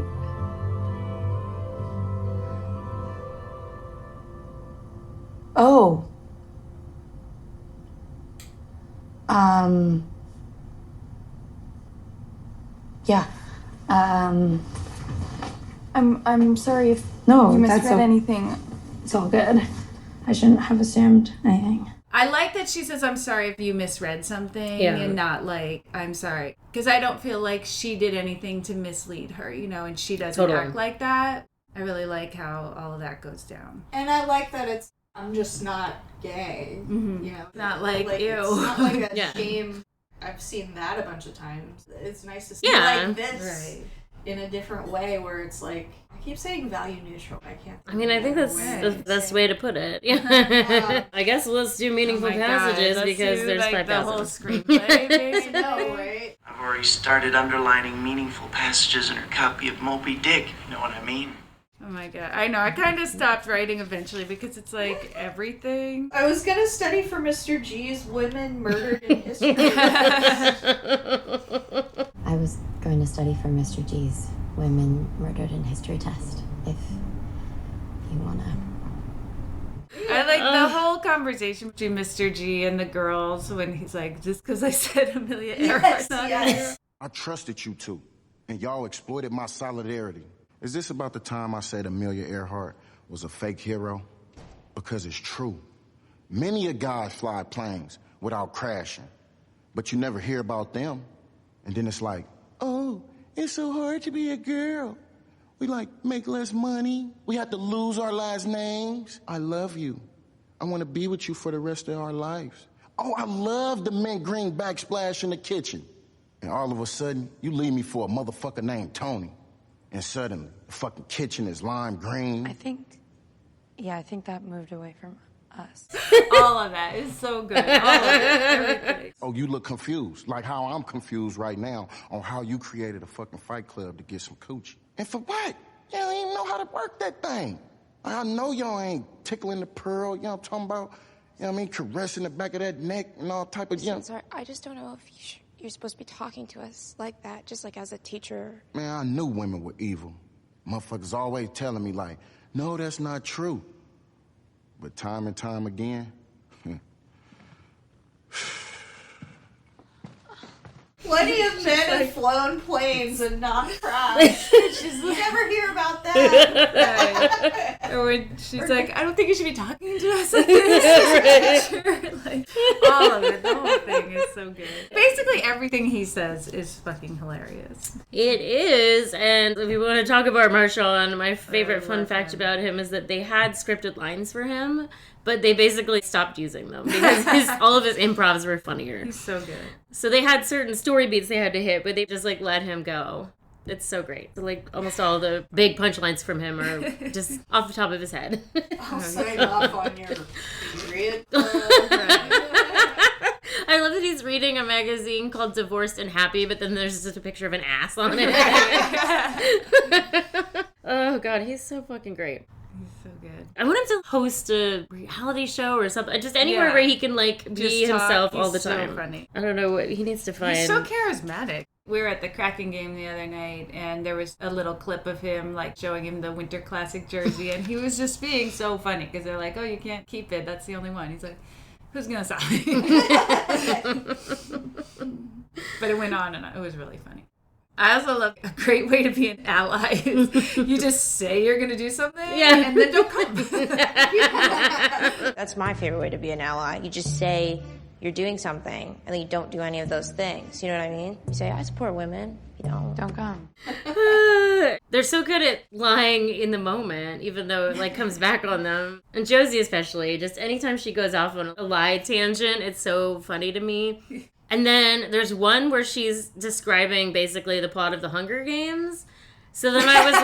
Speaker 17: Oh. Yeah.
Speaker 5: I'm sorry if
Speaker 17: No,
Speaker 5: you
Speaker 17: that's
Speaker 5: misread anything.
Speaker 17: It's all good. I shouldn't have assumed anything.
Speaker 3: I like that she says, I'm sorry if you misread something,
Speaker 2: Yeah.
Speaker 3: and not like, I'm sorry. Because I don't feel like she did anything to mislead her, you know, and she doesn't
Speaker 2: Totally.
Speaker 3: act like that. I really like how all of that goes down.
Speaker 11: And I like that I'm just not gay.
Speaker 3: Mm-hmm.
Speaker 11: You know,
Speaker 3: Not like, ew.
Speaker 11: It's not like a
Speaker 2: Yeah.
Speaker 11: shame. I've seen that a bunch of times. It's nice to see
Speaker 2: Yeah.
Speaker 11: like this in a different way where it's like, I keep saying value neutral. I can't.
Speaker 2: I mean, I think that's the best way to put it. Yeah. I guess let's do meaningful passages because there's 5,000.
Speaker 3: the whole screenplay, basically.
Speaker 11: I know, right?
Speaker 18: I've already started underlining meaningful passages in her copy of Moby Dick, if you know what I mean.
Speaker 3: Oh my god. I know. I kind of stopped writing eventually because it's like everything.
Speaker 11: I was gonna study for Mr. G's Women Murdered in History.
Speaker 13: I was going to study for Mr. G's Women Murdered in History test, if you wanna.
Speaker 3: I like the whole conversation between Mr. G and the girls when he's like, just because I said Amelia Earhart's not here.
Speaker 8: I trusted you two, and y'all exploited my solidarity. Is this about the time I said Amelia Earhart was a fake hero? Because it's true. Many a guys fly planes without crashing, but you never hear about them. And then it's like, oh, it's so hard to be a girl. We make less money. We have to lose our last names. I love you. I want to be with you for the rest of our lives. Oh, I love the mint green backsplash in the kitchen. And all of a sudden, you leave me for a motherfucker named Tony. And suddenly, the fucking kitchen is lime green.
Speaker 17: I think that moved away from us.
Speaker 3: All of that is so good. All of it. Everything.
Speaker 8: Oh, you look confused, like how I'm confused right now on how you created a fucking fight club to get some coochie. And for what? You don't even know how to work that thing. I know y'all ain't tickling the pearl, you know what I'm talking about? You know what I mean? Caressing the back of that neck and all type of,
Speaker 15: I'm sorry, I just don't know if you're supposed to be talking to us like that, just like as a teacher.
Speaker 8: Man, I knew women were evil. Motherfuckers always telling me like, no, that's not true. But time and time again,
Speaker 11: Plenty of men have flown planes and not crashed. You never hear about that.
Speaker 3: Right. Or when she's like, I don't think you should be talking to us like this. Like, all of it. The whole thing is so good. Basically, everything he says is fucking hilarious.
Speaker 2: It is, and if you want to talk about Marshawn, my favorite fun fact about him is that they had scripted lines for him, but they basically stopped using them because all of his improvs were funnier.
Speaker 3: He's so good.
Speaker 2: So they had certain story beats they had to hit, but they just let him go. It's so great. So, almost all the big punchlines from him are just off the top of his head.
Speaker 11: I'll sign off on your period.
Speaker 2: I love that he's reading a magazine called Divorced and Happy, but then there's just a picture of an ass on it. Oh, God, he's so fucking great.
Speaker 3: He's so good.
Speaker 2: I want him to host a reality show or something. Just anywhere where he can, be himself all the time.
Speaker 3: So funny.
Speaker 2: I don't know what he needs to find.
Speaker 3: He's so charismatic. We were at the Kraken game the other night, and there was a little clip of him, showing him the Winter Classic jersey, and he was just being so funny, because they're like, oh, you can't keep it. That's the only one. He's like, who's going to sell it? But it went on, and it was really funny. I also love a great way to be an ally is you just say you're going to do something and then don't come.
Speaker 19: That's my favorite way to be an ally. You just say you're doing something and then you don't do any of those things. You know what I mean? You say, I support women. You don't come.
Speaker 2: They're so good at lying in the moment, even though it comes back on them. And Josie especially, just anytime she goes off on a lie tangent, it's so funny to me. And then there's one where she's describing basically the plot of the Hunger Games. So then I was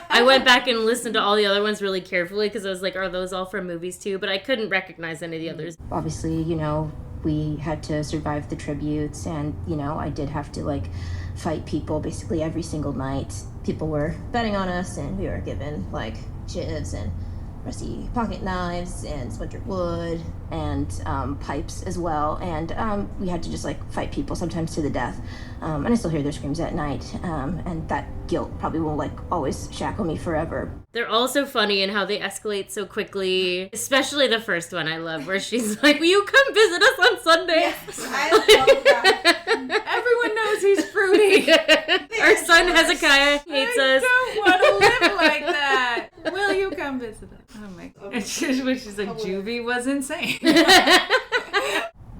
Speaker 2: I went back and listened to all the other ones really carefully because I was like, are those all from movies too? But I couldn't recognize any of the others.
Speaker 13: Obviously, we had to survive the tributes, and, I did have to, fight people basically every single night. People were betting on us, and we were given, chips and rusty pocket knives and splintered wood and pipes as well, and we had to just fight people, sometimes to the death, and I still hear their screams at night, and that guilt probably will always shackle me forever.
Speaker 2: They're also funny in how they escalate so quickly, especially the first one I love, where she's like, will you come visit us on Sunday?
Speaker 11: Yes, I love that.
Speaker 3: Everyone knows he's fruity.
Speaker 2: Our son and Hezekiah hates us.
Speaker 3: I don't want to live like that. Will you come visit us? Oh my God. And she's like, Juvie was insane.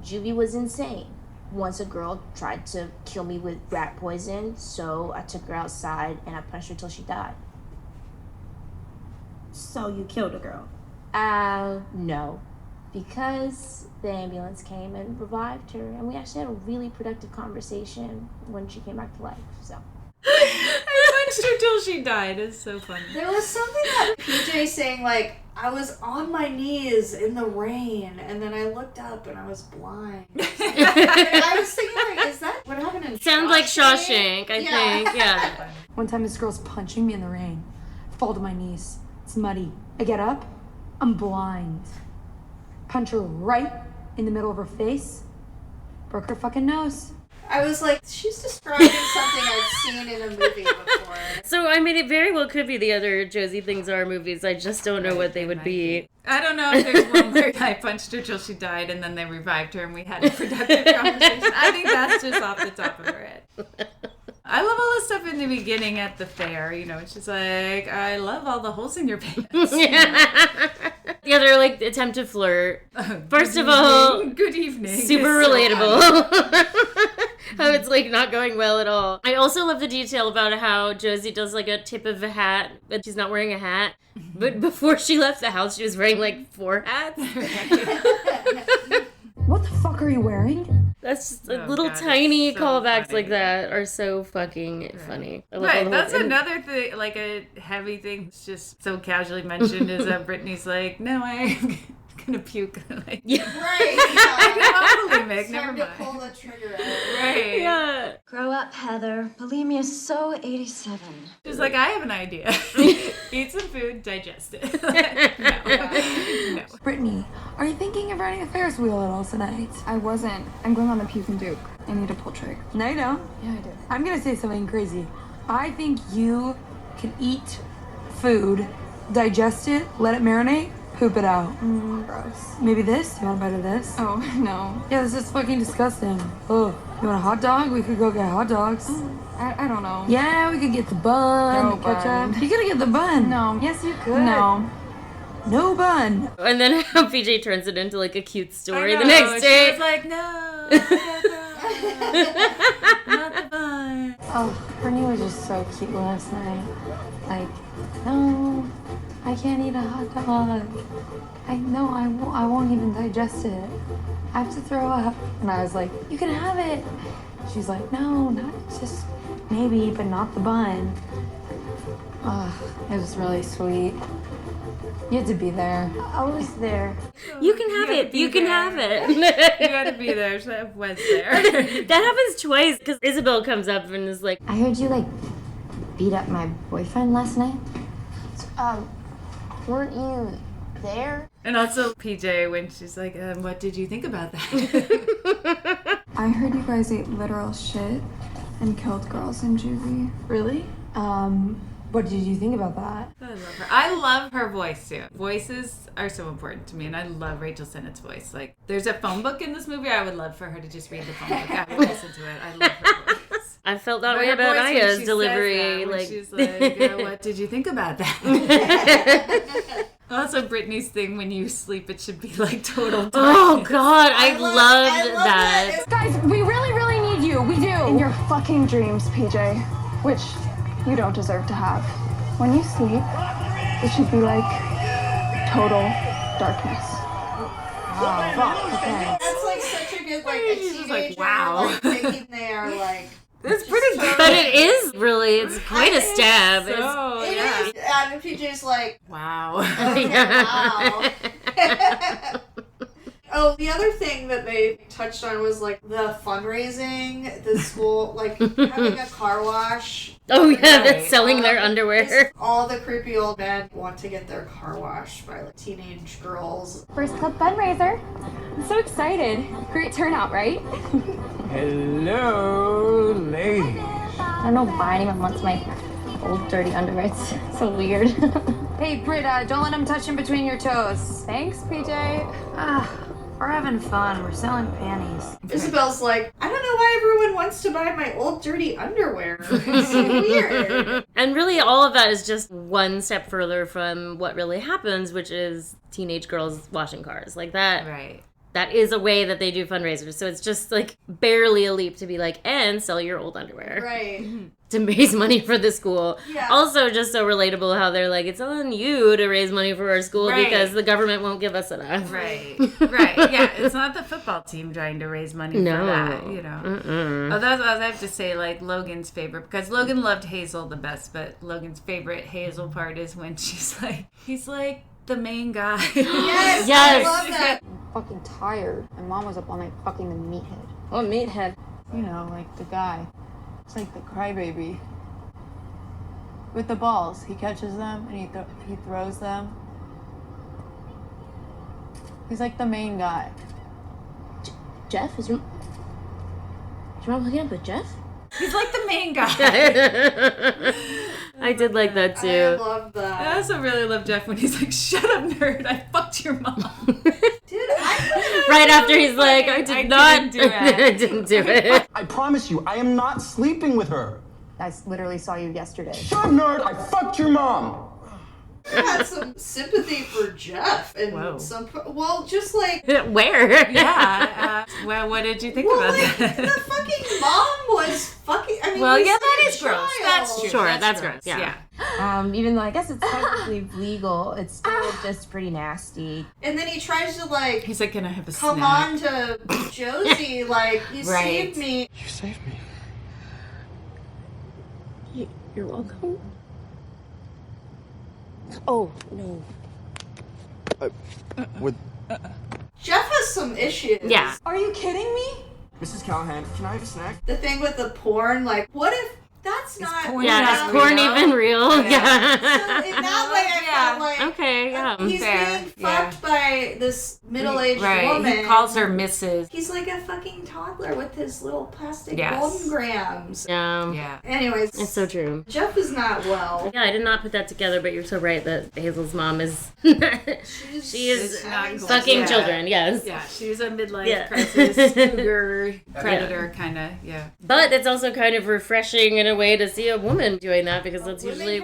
Speaker 13: Juvie was insane. Once a girl tried to kill me with rat poison, so I took her outside and I punched her till she died.
Speaker 12: So you killed a girl?
Speaker 13: No. Because the ambulance came and revived her, and we actually had a really productive conversation when she came back to life, so.
Speaker 3: I punched her till she died. It's so funny.
Speaker 11: There was something that PJ saying, like, I was on my knees in the rain, and then I looked up and I was blind. I was thinking, like, is that what happened in
Speaker 2: Sounds like Shawshank, I think, yeah.
Speaker 14: One time this girl's punching me in the rain. I fall to my knees. It's muddy. I get up. I'm blind. Punch her right in the middle of her face. Broke her fucking nose.
Speaker 11: I was like, she's describing something I've seen in a movie before.
Speaker 2: So, I mean, it very well could be the other Josie Things Are movies. I just don't know what they would be.
Speaker 3: I don't know if there's one where I punched her till she died and then they revived her and we had a productive conversation. I think that's just off the top of her head. I love all the stuff in the beginning at the fair. You know, it's just like, I love all the holes in your pants.
Speaker 2: The other, like, attempt to flirt. First of all,
Speaker 3: good evening.
Speaker 2: Super relatable. How it's, like, not going well at all. I also love the detail about how Josie does, like, a tip of a hat, but she's not wearing a hat. But before she left the house, she was wearing, like, 4 hats.
Speaker 14: What the fuck are you wearing?
Speaker 2: That's just little tiny callbacks like that are so fucking funny.
Speaker 3: Right, that's another thing, like a heavy thing that's just so casually mentioned is that Brittany's like, no, I'm gonna puke. Like,
Speaker 11: Right.
Speaker 3: I can bulimic, never mind.
Speaker 11: To pull the trigger out.
Speaker 3: Right.
Speaker 2: Yeah.
Speaker 17: Grow up, Heather. Bulimia is so 87.
Speaker 3: She's like, I have an idea. Eat some food, digest it. No.
Speaker 14: Brittany, are you thinking of riding a Ferris wheel at all tonight?
Speaker 5: I wasn't. I'm going on the Puke and Duke. I need a pull trig.
Speaker 14: No, you don't.
Speaker 5: Yeah, I do.
Speaker 14: I'm gonna say something crazy. I think you can eat food, digest it, let it marinate, poop it out.
Speaker 5: Gross.
Speaker 14: Maybe this? You want a bite of this?
Speaker 5: Oh, no.
Speaker 14: Yeah, this is fucking disgusting. Oh, you want a hot dog? We could go get hot dogs.
Speaker 5: I don't know.
Speaker 14: Yeah, we could get the bun,
Speaker 5: No
Speaker 14: the ketchup.
Speaker 5: bun.
Speaker 14: You gotta get the bun.
Speaker 5: No.
Speaker 14: Yes, you could.
Speaker 5: No.
Speaker 14: No bun.
Speaker 2: And then how PJ turns it into, like, a cute story
Speaker 3: I know,
Speaker 2: the next day.
Speaker 3: She was like, no, not the bun.
Speaker 17: Oh, Brittany was just so cute last night. Like, no, I can't eat a hot dog. I won't even digest it. I have to throw up. And I was like, you can have it. She's like, no, not just maybe, but not the bun. It was really sweet. You had to be there. I was there.
Speaker 2: You can have it. You can have it.
Speaker 3: You gotta be there. So I was there.
Speaker 2: That happens twice because Isabel comes up and is like,
Speaker 17: I heard you, like, beat up my boyfriend last night. Weren't you there?
Speaker 3: And also PJ when she's like, what did you think about that?
Speaker 5: I heard you guys ate literal shit and killed girls in juvie.
Speaker 14: Really? What did you think about that?
Speaker 3: I love her. I love her voice too. Voices are so important to me, and I love Rachel Sennott's voice. Like, there's a phone book in this movie. I would love for her to just read the phone book. I would listen to it. I love her voice.
Speaker 2: I felt that
Speaker 3: But
Speaker 2: way
Speaker 3: her
Speaker 2: about
Speaker 3: voice when
Speaker 2: Aya's
Speaker 3: she
Speaker 2: delivery.
Speaker 3: says that, when
Speaker 2: Like,
Speaker 3: she's like, what did you think about that? Also, Brittany's thing, when you sleep, it should be like total darkness.
Speaker 2: Oh God, I loved that.
Speaker 5: Guys, we really, really need you. We do. In your fucking dreams, PJ, which you don't deserve to have. When you sleep, it should be like total darkness.
Speaker 14: Oh, fuck. Okay.
Speaker 11: That's like such a good, like, a teenager,
Speaker 3: like, wow.
Speaker 11: like, thinking they are, like...
Speaker 3: That's pretty good.
Speaker 2: But it is really, it's quite a stab.
Speaker 3: So,
Speaker 11: It
Speaker 3: yeah.
Speaker 11: is. And PJ's like,
Speaker 3: Wow.
Speaker 11: okay, wow. Oh, the other thing that they touched on was, like, the fundraising, the school, like, having a car wash.
Speaker 2: Oh yeah, that's selling their underwear.
Speaker 11: All the creepy old men want to get their car washed by, like, teenage girls.
Speaker 5: First club fundraiser. I'm so excited. Great turnout, right?
Speaker 4: Hello, ladies.
Speaker 17: I don't know why anyone wants my old dirty underwear. It's so weird.
Speaker 14: Hey, Britt, don't let him touch him between your toes.
Speaker 5: Thanks, PJ.
Speaker 14: We're having fun. We're selling panties.
Speaker 11: Isabel's like, I don't know why everyone wants to buy my old dirty underwear? It's so weird.
Speaker 2: And really all of that is just one step further from what really happens, which is teenage girls washing cars. Like that.
Speaker 3: Right.
Speaker 2: That is a way that they do fundraisers. So it's just like barely a leap to be like, and sell your old underwear.
Speaker 11: Right.
Speaker 2: To raise money for the school.
Speaker 11: Yeah.
Speaker 2: Also just so relatable how they're like, it's on you to raise money for our school because the government won't give us enough.
Speaker 3: Right. Right. Yeah. It's not the football team trying to raise money for that, you know. Although I have to say, like, Logan's favorite, because Logan loved Hazel the best, but Logan's favorite Hazel part is when she's like, he's like the main guy.
Speaker 11: Yes. I love that.
Speaker 17: I'm fucking tired. My mom was up all night fucking the meathead.
Speaker 13: Oh, meathead.
Speaker 17: You know, like the guy. It's like the crybaby. With the balls, he catches them and he throws them. He's like the main guy.
Speaker 13: Jeff? Is your mom hooking up with Jeff?
Speaker 3: He's like the main guy.
Speaker 2: I did like that too.
Speaker 11: I love that.
Speaker 3: I also really love Jeff when he's like, shut up, nerd, I fucked your mom.
Speaker 11: Dude,
Speaker 2: right after he's like, I didn't do it. I didn't do it.
Speaker 20: I promise you, I am not sleeping with her.
Speaker 17: I literally saw you yesterday.
Speaker 20: Shut up, nerd, I fucked your mom.
Speaker 11: I had some sympathy for Jeff and just like
Speaker 2: where?
Speaker 3: Yeah. Well, what did you think about that?
Speaker 11: The fucking mom was fucking. I mean,
Speaker 3: well, yeah, that is gross. That's true.
Speaker 2: Sure, that's gross. Yeah.
Speaker 13: Even though I guess it's technically legal, it's still just pretty nasty.
Speaker 11: And then he tries to like.
Speaker 3: He's like, can I have a
Speaker 11: come
Speaker 3: snack?
Speaker 11: on to Josie, like you saved me.
Speaker 20: You saved me.
Speaker 13: You're welcome. Oh, no.
Speaker 11: Jeff has some issues.
Speaker 2: Yeah.
Speaker 5: Are you kidding me?
Speaker 20: Mrs. Callahan, can I have a snack?
Speaker 11: The thing with the porn, like, what if that's not...
Speaker 2: Is porn even real? Yeah.
Speaker 11: So in that way, I felt like...
Speaker 2: Okay, yeah.
Speaker 11: He's being fucked by this middle-aged woman.
Speaker 3: He calls her Mrs.
Speaker 11: He's like a fucking toddler with his little plastic
Speaker 3: Yes.
Speaker 11: golden grams.
Speaker 2: Yeah.
Speaker 11: Anyways.
Speaker 2: It's so true.
Speaker 11: Jeff is not well.
Speaker 2: Yeah, I did not put that together, but you're so right that Hazel's mom is... she is fucking children, yes.
Speaker 3: Yeah, she's a midlife crisis, cougar, predator kind of,
Speaker 2: But it's also kind of refreshing in a way to see a woman doing that because that's usually...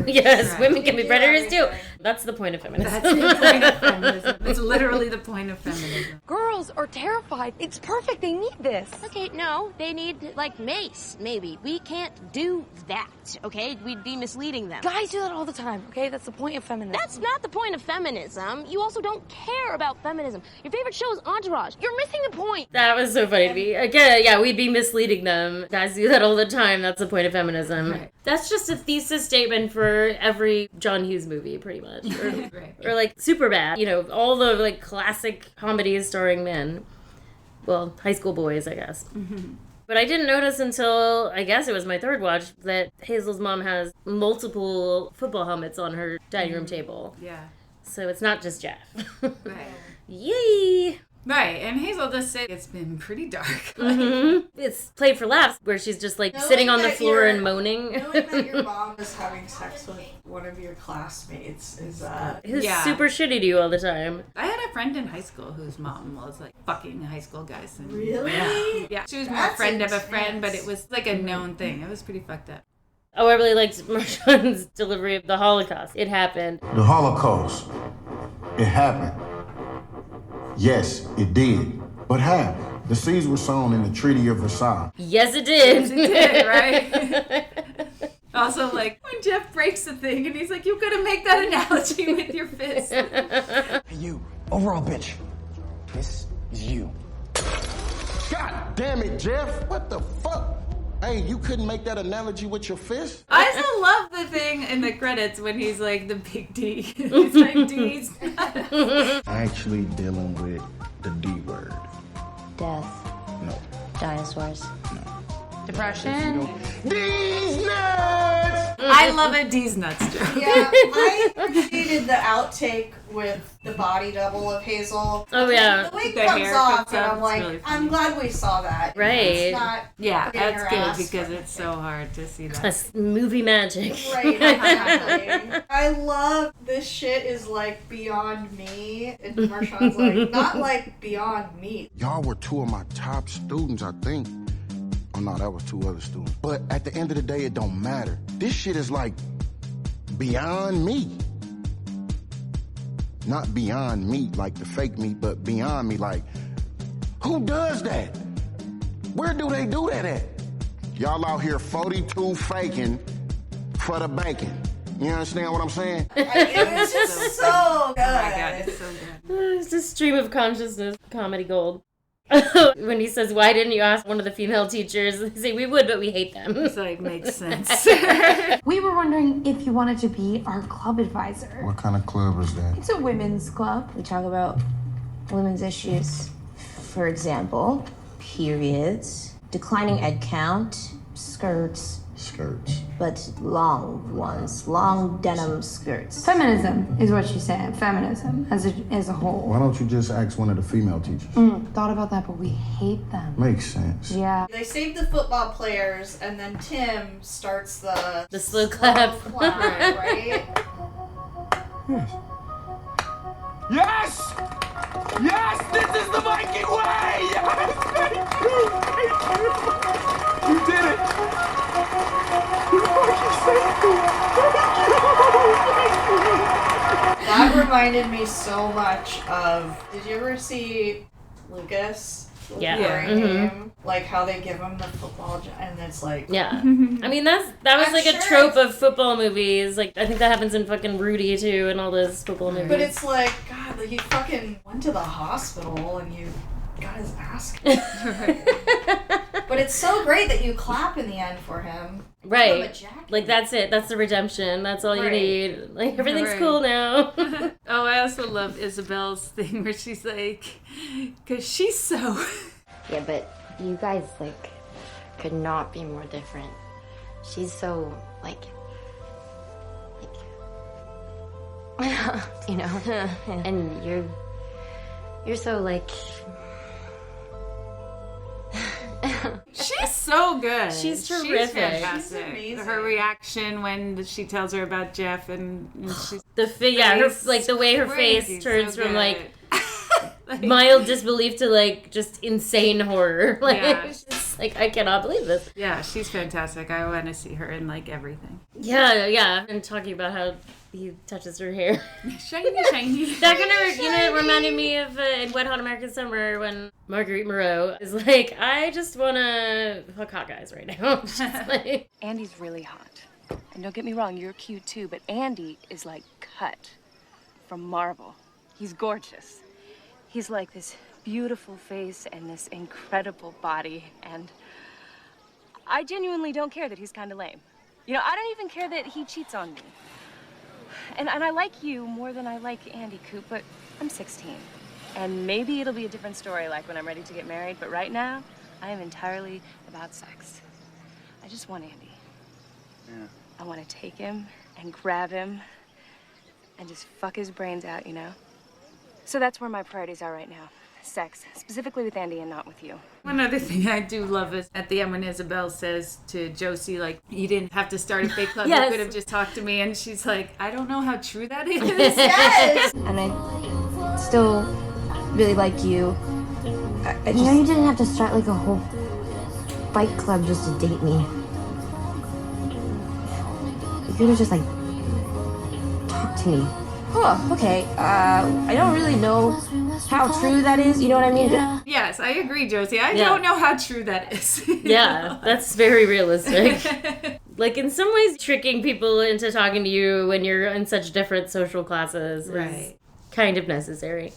Speaker 2: Yes, women can be predators too. That's the point of feminism.
Speaker 3: That's the point of feminism. It's literally the point of feminism.
Speaker 6: Girls are terrified. It's perfect. They need this.
Speaker 7: Okay, no, they need, like, mace, maybe. We can't do that, okay? We'd be misleading them.
Speaker 6: Guys do that all the time, okay? That's the point of feminism.
Speaker 7: That's not the point of feminism. You also don't care about feminism. Your favorite show is Entourage. You're missing the point.
Speaker 2: That was so funny to me. Again, yeah, we'd be misleading them. Guys do that all the time. That's the point of feminism. Right. That's just a thesis statement for every John Hughes movie, pretty much. Or like Superbad, you know, all the like classic comedies starring men. Well, high school boys, I guess. Mm-hmm. But I didn't notice until, I guess it was my third watch, that Hazel's mom has multiple football helmets on her dining room table.
Speaker 3: Yeah.
Speaker 2: So it's not just Jeff.
Speaker 3: Right.
Speaker 2: Yay!
Speaker 3: Right, and Hazel does say it's been pretty dark.
Speaker 2: Mm-hmm. It's played for laughs, where she's just like sitting on the floor and moaning.
Speaker 11: Knowing that your mom is having sex with one of your classmates is
Speaker 2: who's super shitty to you all the time.
Speaker 3: I had a friend in high school whose mom was like fucking high school guys. And,
Speaker 11: really?
Speaker 3: Yeah. She was more a friend of a friend, but it was like a known thing. It was pretty fucked up.
Speaker 2: Oh, I really liked Marshawn's delivery of the Holocaust. It happened.
Speaker 8: The Holocaust. It happened. Yes, it did. But how? The seeds were sown in the Treaty of Versailles.
Speaker 2: Yes, it did.
Speaker 3: Yes, it did, right? Also, like, when Jeff breaks the thing and he's like, you gotta make that analogy with your fist.
Speaker 20: Hey, you. Overall, bitch. This is you.
Speaker 8: God damn it, Jeff. What the fuck? Hey, you couldn't make that analogy with your fist?
Speaker 3: I still love the thing in the credits when he's like the big D. He's like, D's.
Speaker 8: Actually dealing with the D word.
Speaker 19: Death.
Speaker 8: No.
Speaker 19: Dinosaurs.
Speaker 8: No.
Speaker 6: Depression.
Speaker 8: These nuts!
Speaker 3: I love a D's nuts joke.
Speaker 11: Yeah, I appreciated the outtake with the body double of Hazel.
Speaker 2: Oh, yeah.
Speaker 11: The wig
Speaker 3: The
Speaker 11: comes
Speaker 3: hair
Speaker 11: off,
Speaker 3: comes
Speaker 11: and
Speaker 3: up,
Speaker 11: I'm
Speaker 3: it's
Speaker 11: like,
Speaker 3: really funny.
Speaker 11: I'm glad we saw that.
Speaker 2: Right.
Speaker 11: It's not
Speaker 3: Yeah,
Speaker 11: getting
Speaker 3: that's
Speaker 11: her
Speaker 3: good
Speaker 11: ass
Speaker 3: because
Speaker 11: or
Speaker 3: it's so hard to see that.
Speaker 2: That's movie magic.
Speaker 11: Right, exactly. I love this shit is like beyond me. And Marshawn's like, not like beyond me.
Speaker 8: Y'all were two of my top students, I think. no, that was 2 other students. But at the end of the day, it don't matter. This shit is like beyond me. Not beyond me, like the fake me, but beyond me, like, who does that? Where do they do that at? Y'all out here 42 faking for the bacon. You understand what I'm saying?
Speaker 11: It was just so good.
Speaker 3: Oh my God, it's so good.
Speaker 2: It's a stream of consciousness, comedy gold. When he says, why didn't you ask one of the female teachers? They say, we would, but we hate them.
Speaker 3: It's like, makes sense.
Speaker 14: We were wondering if you wanted to be our club advisor.
Speaker 8: What kind of club is that?
Speaker 14: It's a women's club.
Speaker 13: We talk about women's issues. For example, periods, declining egg count, skirts.
Speaker 8: Skirts.
Speaker 13: But long ones, long denim skirts.
Speaker 14: Feminism is what she's saying. Feminism as a whole.
Speaker 8: Why don't you just ask one of the female teachers?
Speaker 14: Thought about that, but we hate them.
Speaker 8: Makes sense.
Speaker 14: Yeah.
Speaker 11: They save the football players, and then Tim starts the
Speaker 2: slow clap.
Speaker 11: Right?
Speaker 20: Yes! Yes! This is the Viking way! Yes! Thank you! Thank you! You did it! You fucking saved me! Thank you!
Speaker 11: That reminded me so much of, did you ever see Lucas?
Speaker 2: Yeah.
Speaker 11: Game? Like how they give him the football and it's like...
Speaker 2: Yeah. I mean, that was like a trope of football movies. Like, I think that happens in fucking Rudy, too, and all those football movies.
Speaker 11: But it's like, God, like he fucking went to the hospital and you got his ass kicked. But it's so great that you clap in the end for him.
Speaker 2: Right. Like, that's it. That's the redemption. That's all you need. Like, everything's cool now.
Speaker 3: Oh, I also love Isabel's thing where she's like, because she's so...
Speaker 21: Yeah, but you guys, like, could not be more different. She's so, like you know, and you're so, like...
Speaker 3: She's so good.
Speaker 2: She's terrific.
Speaker 3: She's fantastic.
Speaker 11: She's amazing.
Speaker 3: Her reaction when she tells her about Jeff and she's
Speaker 2: the way her
Speaker 3: crazy,
Speaker 2: face turns
Speaker 3: so
Speaker 2: from
Speaker 3: good.
Speaker 2: like mild disbelief to like just insane horror. Like,
Speaker 3: Yeah.
Speaker 2: it's just, like, I cannot believe this.
Speaker 3: Yeah, she's fantastic. I want to see her in like everything.
Speaker 2: Yeah. And talking about how he touches her hair.
Speaker 3: Shiny.
Speaker 2: That kind of, reminded me of in Wet Hot American Summer when Marguerite Moreau is like, I just want to fuck hot guys right now. Just like,
Speaker 22: Andy's really hot. And don't get me wrong, you're cute too, but Andy is like cut from marble. He's gorgeous. He's like this beautiful face and this incredible body, and I genuinely don't care that he's kind of lame. You know, I don't even care that he cheats on me. And I like you more than I like Andy, Coop, but I'm 16. And maybe it'll be a different story like when I'm ready to get married, but right now, I am entirely about sex. I just want Andy.
Speaker 9: Yeah.
Speaker 22: I want to take him and grab him and just fuck his brains out, you know? So that's where my priorities are right now. Sex, specifically with Andy and not with you.
Speaker 3: One other thing I do love is at the end when Isabel says to Josie, like, you didn't have to start a fake club,
Speaker 2: Yes.
Speaker 3: you could have just talked to me, and she's like, I don't know how true that is.
Speaker 11: Yes!
Speaker 13: And I still really like you. I
Speaker 17: You know, you didn't have to start like a whole fight club just to date me. You could have just like talked to me.
Speaker 13: Oh, okay. I don't really know how true that is. You know what I mean?
Speaker 3: Yes, I agree, Josie. I
Speaker 2: Yeah.
Speaker 3: don't know how true that is.
Speaker 2: yeah, that's very realistic. Like, in some ways, tricking people into talking to you when you're in such different social classes is
Speaker 3: Right.
Speaker 2: kind of necessary.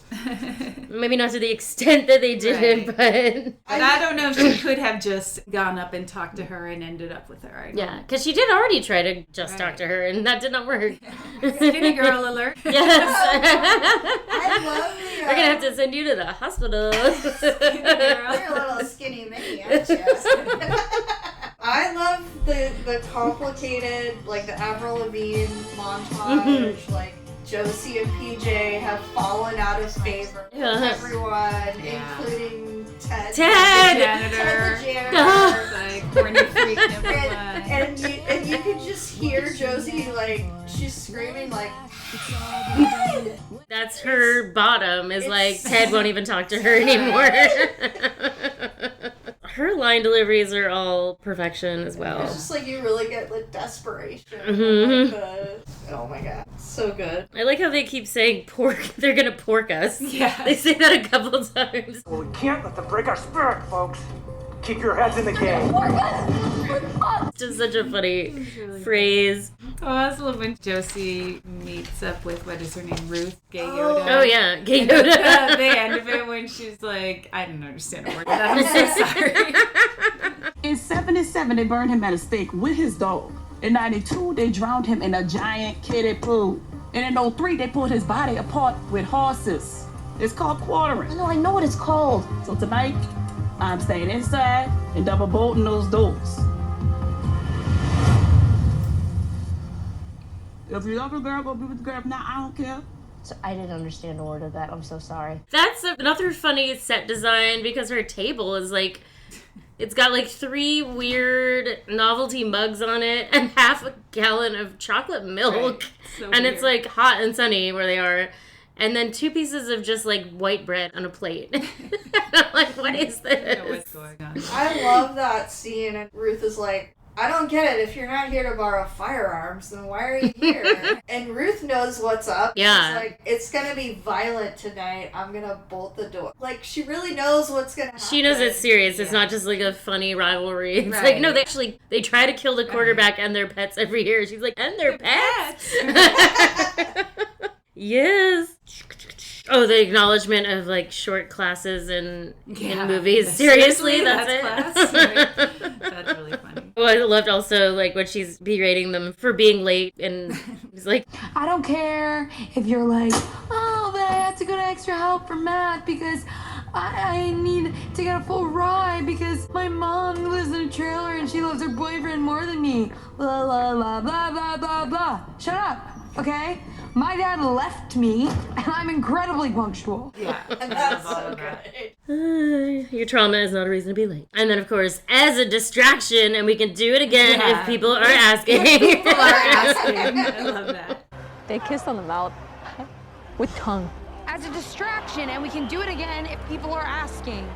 Speaker 2: Maybe not to the extent that they did, but...
Speaker 3: And I don't know if she could have just gone up and talked to her and ended up with her.
Speaker 2: Yeah, because she did already try to just talk to her, and that did not work.
Speaker 3: Skinny girl alert.
Speaker 2: Yes.
Speaker 11: I love the...
Speaker 2: We're going to have to send you to the hospital.
Speaker 11: You're a little skinny mini, aren't you? I love the complicated, like the Avril Lavigne montage, like Josie and PJ have fallen out of favor with everyone, including Ted.
Speaker 2: Ted!
Speaker 3: Janitor.
Speaker 11: Ted the janitor.
Speaker 3: Like, corny freak number one.
Speaker 11: And you can just hear Josie, like, she's screaming, like...
Speaker 2: That's her bottom, is like, Ted won't even talk to her anymore. Her line deliveries are all perfection as well.
Speaker 11: It's just like you really get the desperation.
Speaker 2: Mm-hmm.
Speaker 11: Oh my god, so good.
Speaker 2: I like how they keep saying pork. They're gonna pork us.
Speaker 3: Yeah.
Speaker 2: They say that a couple times.
Speaker 4: Well, we can't let them break our spirit, folks. Keep your heads in the game.
Speaker 2: It's just such a funny phrase.
Speaker 3: Oh, I also love when Josie meets up with, what is her name, Ruth? Gay Yoda.
Speaker 2: Oh, yeah, Gay Yoda.
Speaker 3: At the end of it when she's like, I didn't understand a word of that. I'm so sorry.
Speaker 12: In 77, they burned him at a stake with his dog. In 92, they drowned him in a giant kiddie pool. And in 03, they pulled his body apart with horses. It's called quartering.
Speaker 13: I know what it's called.
Speaker 12: So tonight, I'm staying inside and double bolting those doors. If you love a girl, go be with the girl. If not, I don't care.
Speaker 13: So I didn't understand a word of that. I'm so sorry.
Speaker 2: That's another funny set design because her table is like, it's got like 3 weird novelty mugs on it and half a gallon of chocolate milk.
Speaker 3: Right. So
Speaker 2: and
Speaker 3: weird.
Speaker 2: It's like hot and sunny where they are. And then 2 pieces of just like white bread on a plate. I'm like, what is this?
Speaker 3: I don't know what's going on.
Speaker 11: I love that scene, and Ruth is like, I don't get it. If you're not here to borrow firearms, then why are you here? And Ruth knows what's up.
Speaker 2: Yeah.
Speaker 11: She's like, it's going to be violent tonight. I'm going to bolt the door. Like, she really knows what's going to happen.
Speaker 2: She knows it's serious. It's not just like a funny rivalry. It's
Speaker 3: Right.
Speaker 2: like, no, they try to kill the quarterback and their pets every year. She's like, and their pets? Yes. Oh, the acknowledgement of like short classes in movies. Seriously, that's it.
Speaker 3: Class? Right. That's really funny.
Speaker 2: Well, I loved also like when she's berating them for being late, and he's like,
Speaker 14: I don't care if you're like, oh, but I had to go to extra help for math because I need to get a full ride because my mom lives in a trailer and she loves her boyfriend more than me. Blah, blah, blah, blah, blah, blah, blah. Shut up, okay? My dad left me, and I'm incredibly punctual.
Speaker 3: Yeah,
Speaker 11: that's so good.
Speaker 2: your trauma is not a reason to be late. And then, of course, as a distraction, and we can do it again if people are asking.
Speaker 3: People are asking. I love that.
Speaker 1: They kissed on the mouth with tongue.
Speaker 6: As a distraction, and we can do it again if people are asking.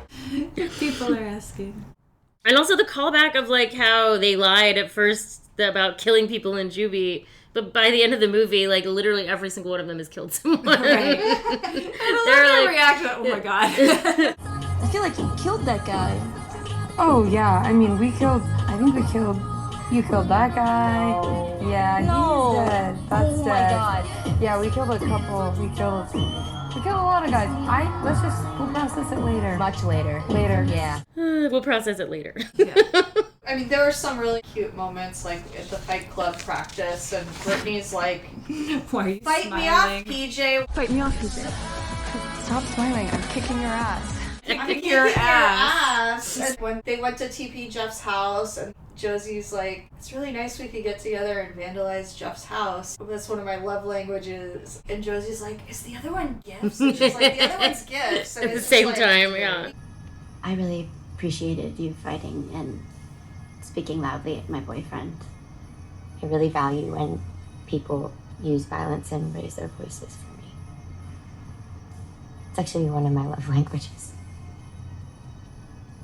Speaker 3: If people are asking.
Speaker 2: And also the callback of like how they lied at first about killing people in juvie, but by the end of the movie, like literally every single one of them has killed someone.
Speaker 3: Right. They're like, reaction. Oh my god.
Speaker 13: I feel like you killed that guy.
Speaker 14: Oh, yeah. I mean, you killed that guy. Yeah,
Speaker 13: No.
Speaker 14: he's dead. That's
Speaker 13: Oh my
Speaker 14: dead.
Speaker 13: God.
Speaker 14: Yeah, we killed a couple. We killed a lot of guys. We'll process it later.
Speaker 13: Much later.
Speaker 14: Later.
Speaker 13: Yeah.
Speaker 2: We'll process it later.
Speaker 11: I mean, there were some really cute moments, like at the Fight Club practice, and Brittany's like,
Speaker 3: why are you
Speaker 11: fight
Speaker 3: smiling?
Speaker 11: me off, PJ.
Speaker 5: Fight me off, PJ. Stop smiling. I'm kicking your ass.
Speaker 11: I'm
Speaker 3: Kick
Speaker 11: kicking
Speaker 3: your
Speaker 11: your
Speaker 3: ass.
Speaker 11: ass. And when they went to TP Jeff's house, and Josie's like, it's really nice we could get together and vandalize Jeff's house. That's one of my love languages. And Josie's like, is the other one gifts? And she's like, the other one's gifts. And
Speaker 2: At the
Speaker 11: it's
Speaker 2: same
Speaker 11: like,
Speaker 2: time, yeah.
Speaker 10: I really appreciated you fighting and speaking loudly at my boyfriend. I really value when people use violence and raise their voices for me. It's actually one of my love languages.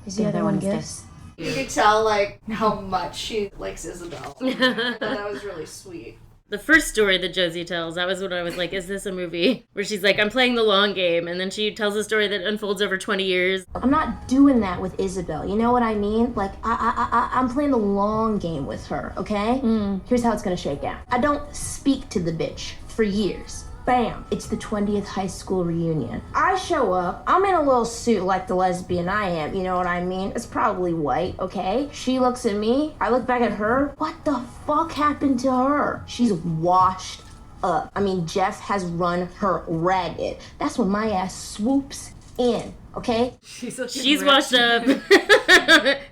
Speaker 13: Is the other one gifts?
Speaker 11: You could tell, like, how much she likes Isabel. That was really sweet.
Speaker 2: The first story that Josie tells, that was when I was like, is this a movie? Where she's like, I'm playing the long game, and then she tells a story that unfolds over 20 years.
Speaker 13: I'm not doing that with Isabel. You know what I mean? Like, I'm playing the long game with her, okay? Here's how it's gonna shake out. I don't speak to the bitch for years. Bam, it's the 20th high school reunion. I show up, I'm in a little suit like the lesbian I am, you know what I mean? It's probably white, okay? She looks at me, I look back at her. What the fuck happened to her? She's washed up. I mean, Jeff has run her ragged. That's when my ass swoops in, okay?
Speaker 2: She's washed up.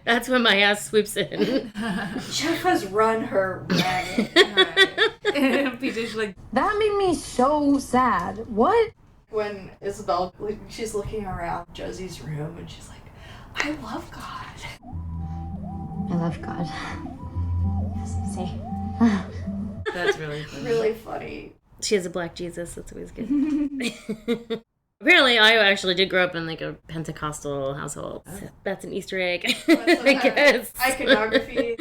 Speaker 2: That's when my ass swoops in.
Speaker 11: Jeff has run her ragged.
Speaker 3: PJ's like,
Speaker 14: that made me so sad. What?
Speaker 11: When Isabel, she's looking around Josie's room and she's like, I love God.
Speaker 10: I love God. Yes, see?
Speaker 3: That's really funny.
Speaker 11: Really funny.
Speaker 2: She has a black Jesus. That's always good. Apparently, Ayo actually did grow up in like a Pentecostal household. So that's an Easter egg, I guess.
Speaker 11: Iconography.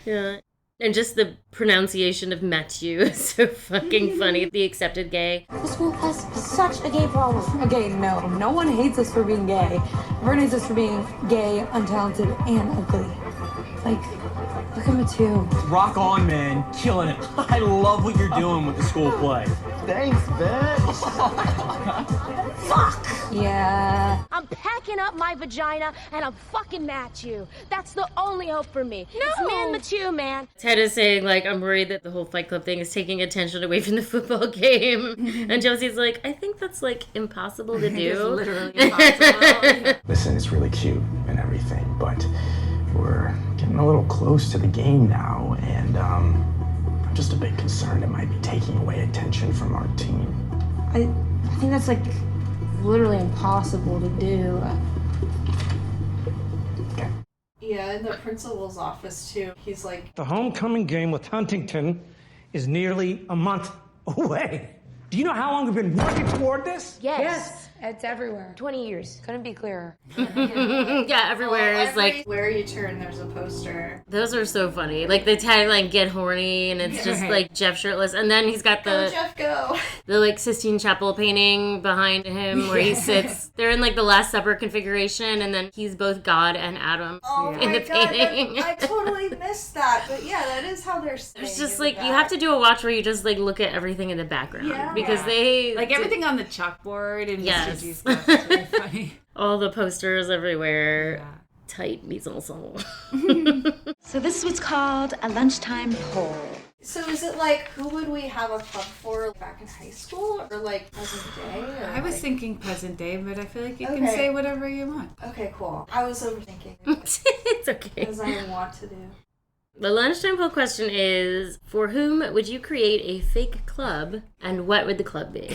Speaker 2: Yeah. And just the pronunciation of Matthew is so fucking funny. The accepted gay.
Speaker 17: The school has such a gay problem. Okay, no. No one hates us for being gay. Everyone hates us for being gay, untalented, and ugly. Like, look at Matthew.
Speaker 16: Rock on, man. Killing it. I love what you're doing with the school play. Thanks, bitch.
Speaker 17: Fuck! Yeah.
Speaker 7: I'm packing up my vagina and I'm fucking Matthew. That's the only hope for me. No! It's me and Matthew, man.
Speaker 2: Ted is saying, like, I'm worried that the whole Fight Club thing is taking attention away from the football game. And Josie's like, I think that's, like, impossible to do.
Speaker 3: It's literally impossible.
Speaker 9: Listen, it's really cute and everything, but we're getting a little close to the game now, and I'm just a bit concerned it might be taking away attention from our team.
Speaker 17: I think that's, like, literally impossible to do.
Speaker 11: Yeah, in the principal's office, too. He's like...
Speaker 4: The homecoming game with Huntington is nearly a month away. Do you know how long we've been working toward this?
Speaker 15: Yes. It's everywhere.
Speaker 7: 20 years.
Speaker 15: Couldn't be clearer.
Speaker 2: Yeah, everywhere is like...
Speaker 11: Where you turn, there's a poster.
Speaker 2: Those are so funny. Like, the tagline, get horny, and it's just, like, Jeff shirtless. And then he's got the...
Speaker 11: Go, Jeff, go!
Speaker 2: The, like, Sistine Chapel painting behind him where he sits. They're in, like, the Last Supper configuration, and then he's both God and Adam in the painting.
Speaker 11: I totally missed that. But yeah, that is how they're saying.
Speaker 2: It's just, like, you have to do a watch where you just, like, look at everything in the background.
Speaker 11: Yeah.
Speaker 2: Because they...
Speaker 3: Like, everything on the chalkboard and
Speaker 2: Yes.
Speaker 3: Mr. G's stuff is really funny.
Speaker 2: All the posters everywhere. Yeah. Tight mise en scène.
Speaker 18: So this is what's called a lunchtime poll.
Speaker 11: So is it like, who would we have a club for back in high school? Or like present day? Or
Speaker 3: I was thinking present day, but I feel like you can say whatever you want.
Speaker 11: Okay, cool. I was overthinking.
Speaker 2: It's okay.
Speaker 11: As I want to do.
Speaker 2: The lunchtime poll question is, for whom would you create a fake club, and what would the club be?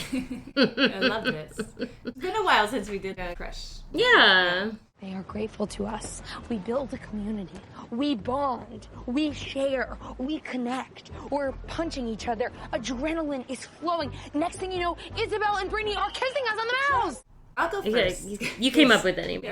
Speaker 3: I love this. It's been a while since we did a crush.
Speaker 2: Yeah.
Speaker 7: They are grateful to us. We build a community. We bond. We share. We connect. We're punching each other. Adrenaline is flowing. Next thing you know, Isabel and Brittany are kissing us on the mouth.
Speaker 3: I'll go first.
Speaker 2: You came up with that name.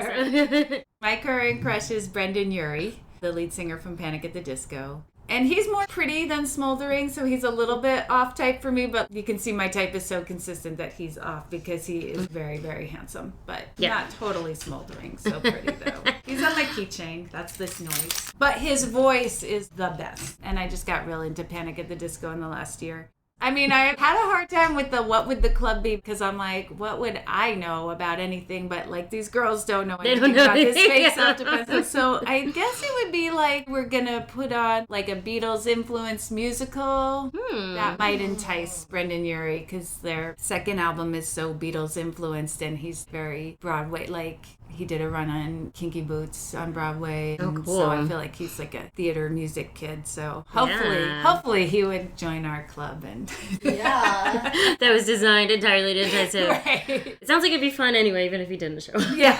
Speaker 3: My current crush is Brendan Urie, the lead singer from Panic at the Disco. And he's more pretty than smoldering, so he's a little bit off type for me, but you can see my type is so consistent that he's off because he is very, very handsome, but not totally smoldering, so pretty though. He's on my keychain. That's this noise. But his voice is the best, and I just got real into Panic at the Disco in the last year. I mean, I had a hard time with the what would the club be, because I'm like, what would I know about anything? But like, these girls don't know anything about his fake self-defense. So I guess it would be like, we're gonna put on like a Beatles influenced musical. That might entice Brendan Urie, because their second album is so Beatles influenced, and he's very Broadway, like he did a run on Kinky Boots on Broadway.
Speaker 2: Oh, cool.
Speaker 3: So I feel like he's like a theater music kid. So hopefully he would join our club. And
Speaker 11: yeah,
Speaker 2: that was designed entirely to entice him.
Speaker 3: Right.
Speaker 2: It sounds like it'd be fun anyway, even if he didn't show.
Speaker 3: Yeah.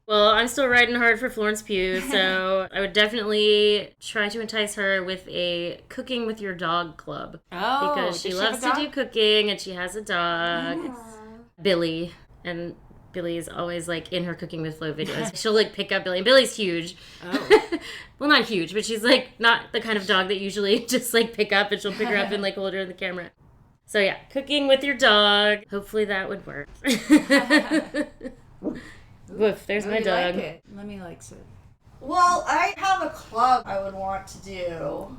Speaker 2: Well, I'm still riding hard for Florence Pugh, so I would definitely try to entice her with a cooking with your dog club.
Speaker 3: Oh,
Speaker 2: because she loves to do cooking, and she has a dog, Billy, and Billy is always, like, in her Cooking with Flo videos. She'll, like, pick up Billy. And Billy's huge. Oh. Well, not huge, but she's, like, not the kind of dog that usually just, like, pick up, and she'll pick her up and, like, hold her in the camera. So, yeah, cooking with your dog. Hopefully that would work. Woof, there's my dog.
Speaker 3: Like it. Let me like it.
Speaker 11: Well, I have a club I would want to do.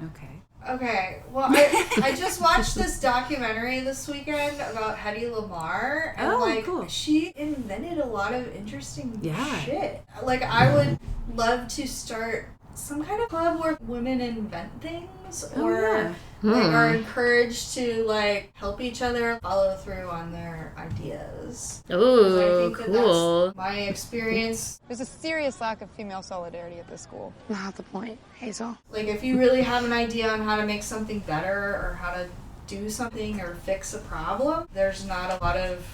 Speaker 11: Okay, well, I just watched this documentary this weekend about Hedy Lamarr, and
Speaker 3: cool.
Speaker 11: She invented a lot of interesting shit. Like, I would love to start some kind of club where women invent things, or are encouraged to, like, help each other follow through on their ideas.
Speaker 2: Oh, cool.
Speaker 11: That's my experience.
Speaker 23: There's a serious lack of female solidarity at this school.
Speaker 7: Not the point, Hazel.
Speaker 11: Like, if you really have an idea on how to make something better, or how to do something or fix a problem, there's not a lot of,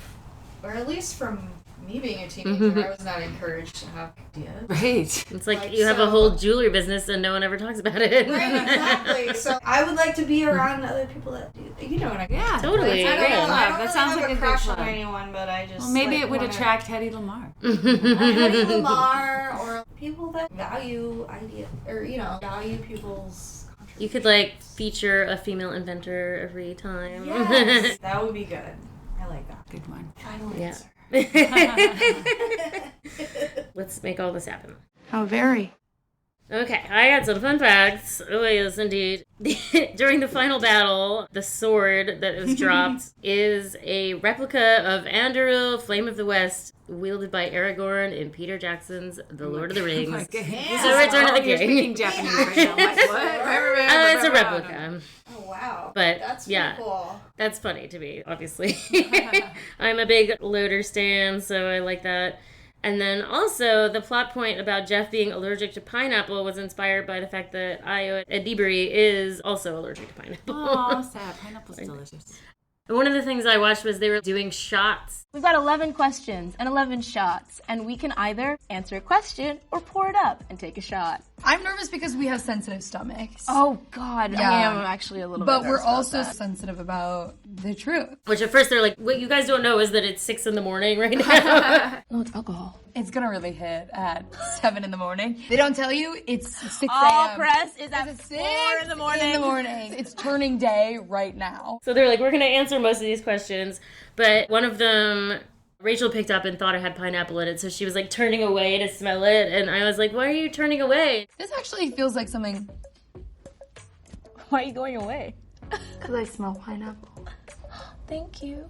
Speaker 11: or at least from me being a teenager, I was not encouraged to have ideas.
Speaker 2: Right. It's like you have a whole jewelry business and no one ever talks about it.
Speaker 11: Right, exactly. So I would like to be around other people that do. You know what I mean?
Speaker 3: Yeah,
Speaker 2: totally.
Speaker 11: I don't know.
Speaker 3: That sounds like a good
Speaker 11: crush
Speaker 3: club.
Speaker 11: on anyone, but I just.
Speaker 3: Well, maybe
Speaker 11: like,
Speaker 3: it would
Speaker 11: wanna...
Speaker 3: attract Hedy Lamarr.
Speaker 11: Hedy Lamarr, or people that value value people's.
Speaker 2: You could like feature a female inventor every time.
Speaker 11: Yes, that would be good. I like that.
Speaker 3: Good one.
Speaker 11: Final answer.
Speaker 2: Let's make all this happen.
Speaker 23: How very.
Speaker 2: Okay, I got some fun facts. Oh, yes, indeed. During the final battle, the sword that was dropped is a replica of Anduril, Flame of the West, wielded by Aragorn in Peter Jackson's The Lord of the Rings. So Return of the King.
Speaker 3: You're speaking Japanese right now. Like, what?
Speaker 2: It's a replica.
Speaker 11: Oh, wow.
Speaker 2: But
Speaker 11: that's
Speaker 2: yeah,
Speaker 11: cool.
Speaker 2: That's funny to me, obviously. I'm a big Loader stan, so I like that. And then also, the plot point about Jeff being allergic to pineapple was inspired by the fact that Ayo Edebiri is also allergic to pineapple.
Speaker 3: Oh, sad. Pineapple's delicious.
Speaker 2: One of the things I watched was they were doing shots.
Speaker 8: We've got 11 questions and 11 shots, and we can either answer a question or pour it up and take a shot.
Speaker 14: I'm nervous because we have sensitive stomachs.
Speaker 8: Oh, God.
Speaker 14: Yeah.
Speaker 8: I am actually a little bit
Speaker 14: But we're
Speaker 8: nervous about
Speaker 14: also
Speaker 8: that.
Speaker 14: sensitive about the truth.
Speaker 2: Which at first they're like, what you guys don't know is that it's 6 a.m. right now.
Speaker 14: No, it's alcohol. It's gonna really hit at 7 a.m. They don't tell you it's 6 a.m.
Speaker 8: All press is at 4 in the
Speaker 14: morning. It's turning day right now.
Speaker 2: So they're like, we're going to answer most of these questions. But one of them, Rachel picked up and thought it had pineapple in it. So she was like turning away to smell it. And I was like, why are you turning away?
Speaker 14: This actually feels like something.
Speaker 8: Why are you going away?
Speaker 14: Because I smell pineapple.
Speaker 8: Thank you.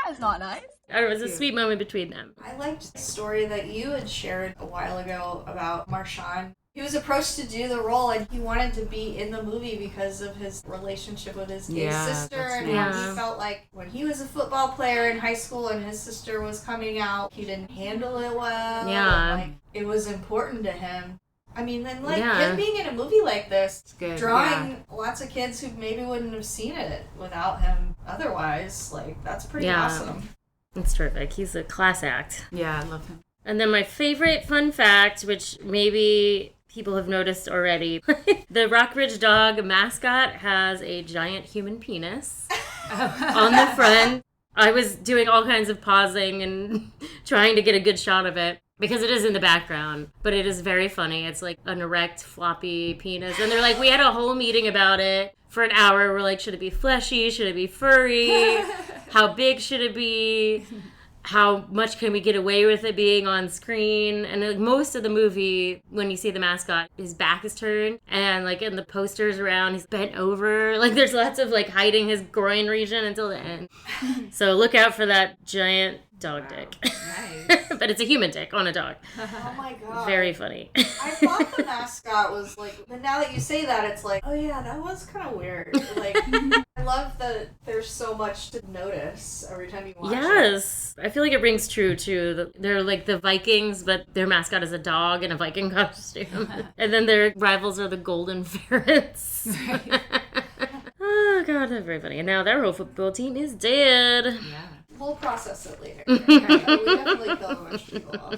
Speaker 14: That's not nice.
Speaker 2: I don't know, it was a sweet moment between them.
Speaker 11: I liked the story that you had shared a while ago about Marshawn. He was approached to do the role and he wanted to be in the movie because of his relationship with his gay sister and how he felt like when he was a football player in high school and his sister was coming out, he didn't handle it well.
Speaker 2: Yeah.
Speaker 11: Like, it was important to him. I mean, then him being in a movie like this, drawing lots of kids who maybe wouldn't have seen it without him otherwise, like, that's pretty awesome.
Speaker 2: It's terrific. He's a class act.
Speaker 3: Yeah, I love him.
Speaker 2: And then my favorite fun fact, which maybe people have noticed already, the Rockridge dog mascot has a giant human penis on the front. I was doing all kinds of pausing and trying to get a good shot of it because it is in the background, but it is very funny. It's like an erect, floppy penis. And they're like, we had a whole meeting about it for an hour. We're like, should it be fleshy? Should it be furry? How big should it be? How much can we get away with it being on screen? And like most of the movie, when you see the mascot, his back is turned, and like in the posters around, he's bent over. Like there's lots of like hiding his groin region until the end. So look out for that giant dog dick. Nice. But it's a human dick on a dog.
Speaker 11: Oh my god.
Speaker 2: Very funny.
Speaker 11: I thought the mascot was like, but now that you say that, it's like, oh yeah, that was kind of weird. Like, I love that there's so much to notice every time you watch it.
Speaker 2: Yes. I feel like it rings true too. They're like the Vikings, but their mascot is a dog in a Viking costume. And then their rivals are the golden ferrets. Oh god, that's very funny. And now their whole football team is dead.
Speaker 11: Yeah. We'll process it later. We definitely killed a bunch of people off.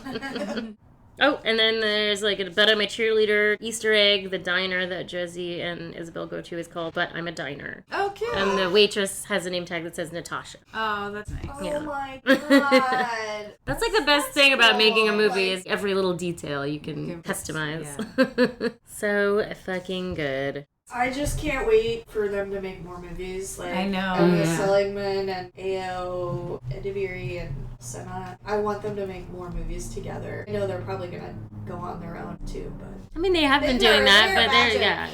Speaker 2: Oh, and then there's like a But I'm a Cheerleader Easter egg. The diner that Josie and Isabel go to is called But I'm a Diner.
Speaker 3: Oh, cute.
Speaker 2: And the waitress has a name tag that says Natasha.
Speaker 3: Oh, that's nice.
Speaker 11: Oh my god.
Speaker 2: That's like the best thing about making a movie is every little detail you can customize. Yeah. So fucking good.
Speaker 11: I just can't wait for them to make more movies. Like
Speaker 3: I know.
Speaker 11: Emma Seligman and Ayo Edebiri and Sennott. I want them to make more movies together. I know they're probably gonna go on their own too, but
Speaker 2: I mean they have been doing that, but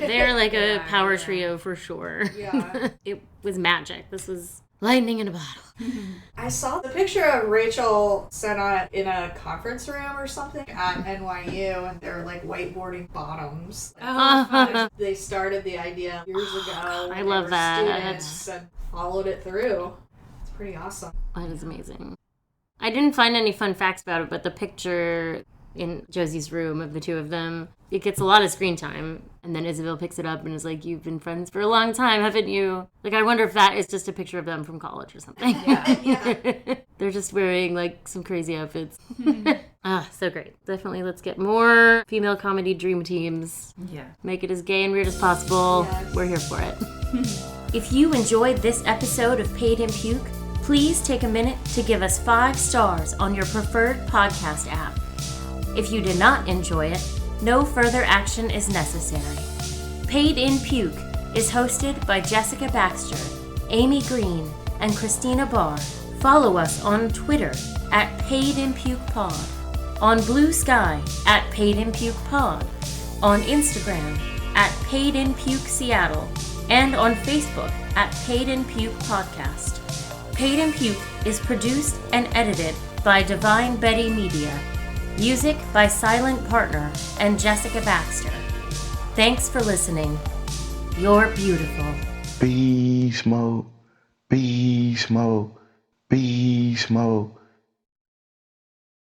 Speaker 2: they're like a power
Speaker 11: yeah.
Speaker 2: trio for sure.
Speaker 11: Yeah.
Speaker 2: It was magic. This was lightning in a bottle.
Speaker 11: I saw the picture of Rachel Sennott in a conference room or something at NYU, and they're like whiteboarding bottoms. They started the idea years ago.
Speaker 2: I love that.
Speaker 11: Students and followed it through. It's pretty awesome.
Speaker 2: That is amazing. I didn't find any fun facts about it, but the picture in Josie's room of the two of them. It gets a lot of screen time. And then Isabel picks it up and is like, you've been friends for a long time, haven't you? Like, I wonder if that is just a picture of them from college or something. Yeah. They're just wearing, like, some crazy outfits. So great. Definitely let's get more female comedy dream teams.
Speaker 3: Yeah.
Speaker 2: Make it as gay and weird as possible.
Speaker 3: Yes.
Speaker 2: We're here for it. If you enjoyed this episode of Paid in Puke, please take a minute to give us 5 stars on your preferred podcast app. If you did not enjoy it, no further action is necessary. Paid in Puke is hosted by Jessica Baxter, Amy Green, and Christina Barr. Follow us on Twitter at PaidInPukePod, on Blue Sky at PaidInPukePod, on Instagram at PaidInPukeSeattle, and on Facebook at Paid in Puke Podcast. Paid in Puke is produced and edited by Divine Betty Media. Music by Silent Partner and Jessica Baxter. Thanks for listening. You're beautiful.
Speaker 19: Beast mode, beast mode, beast mode.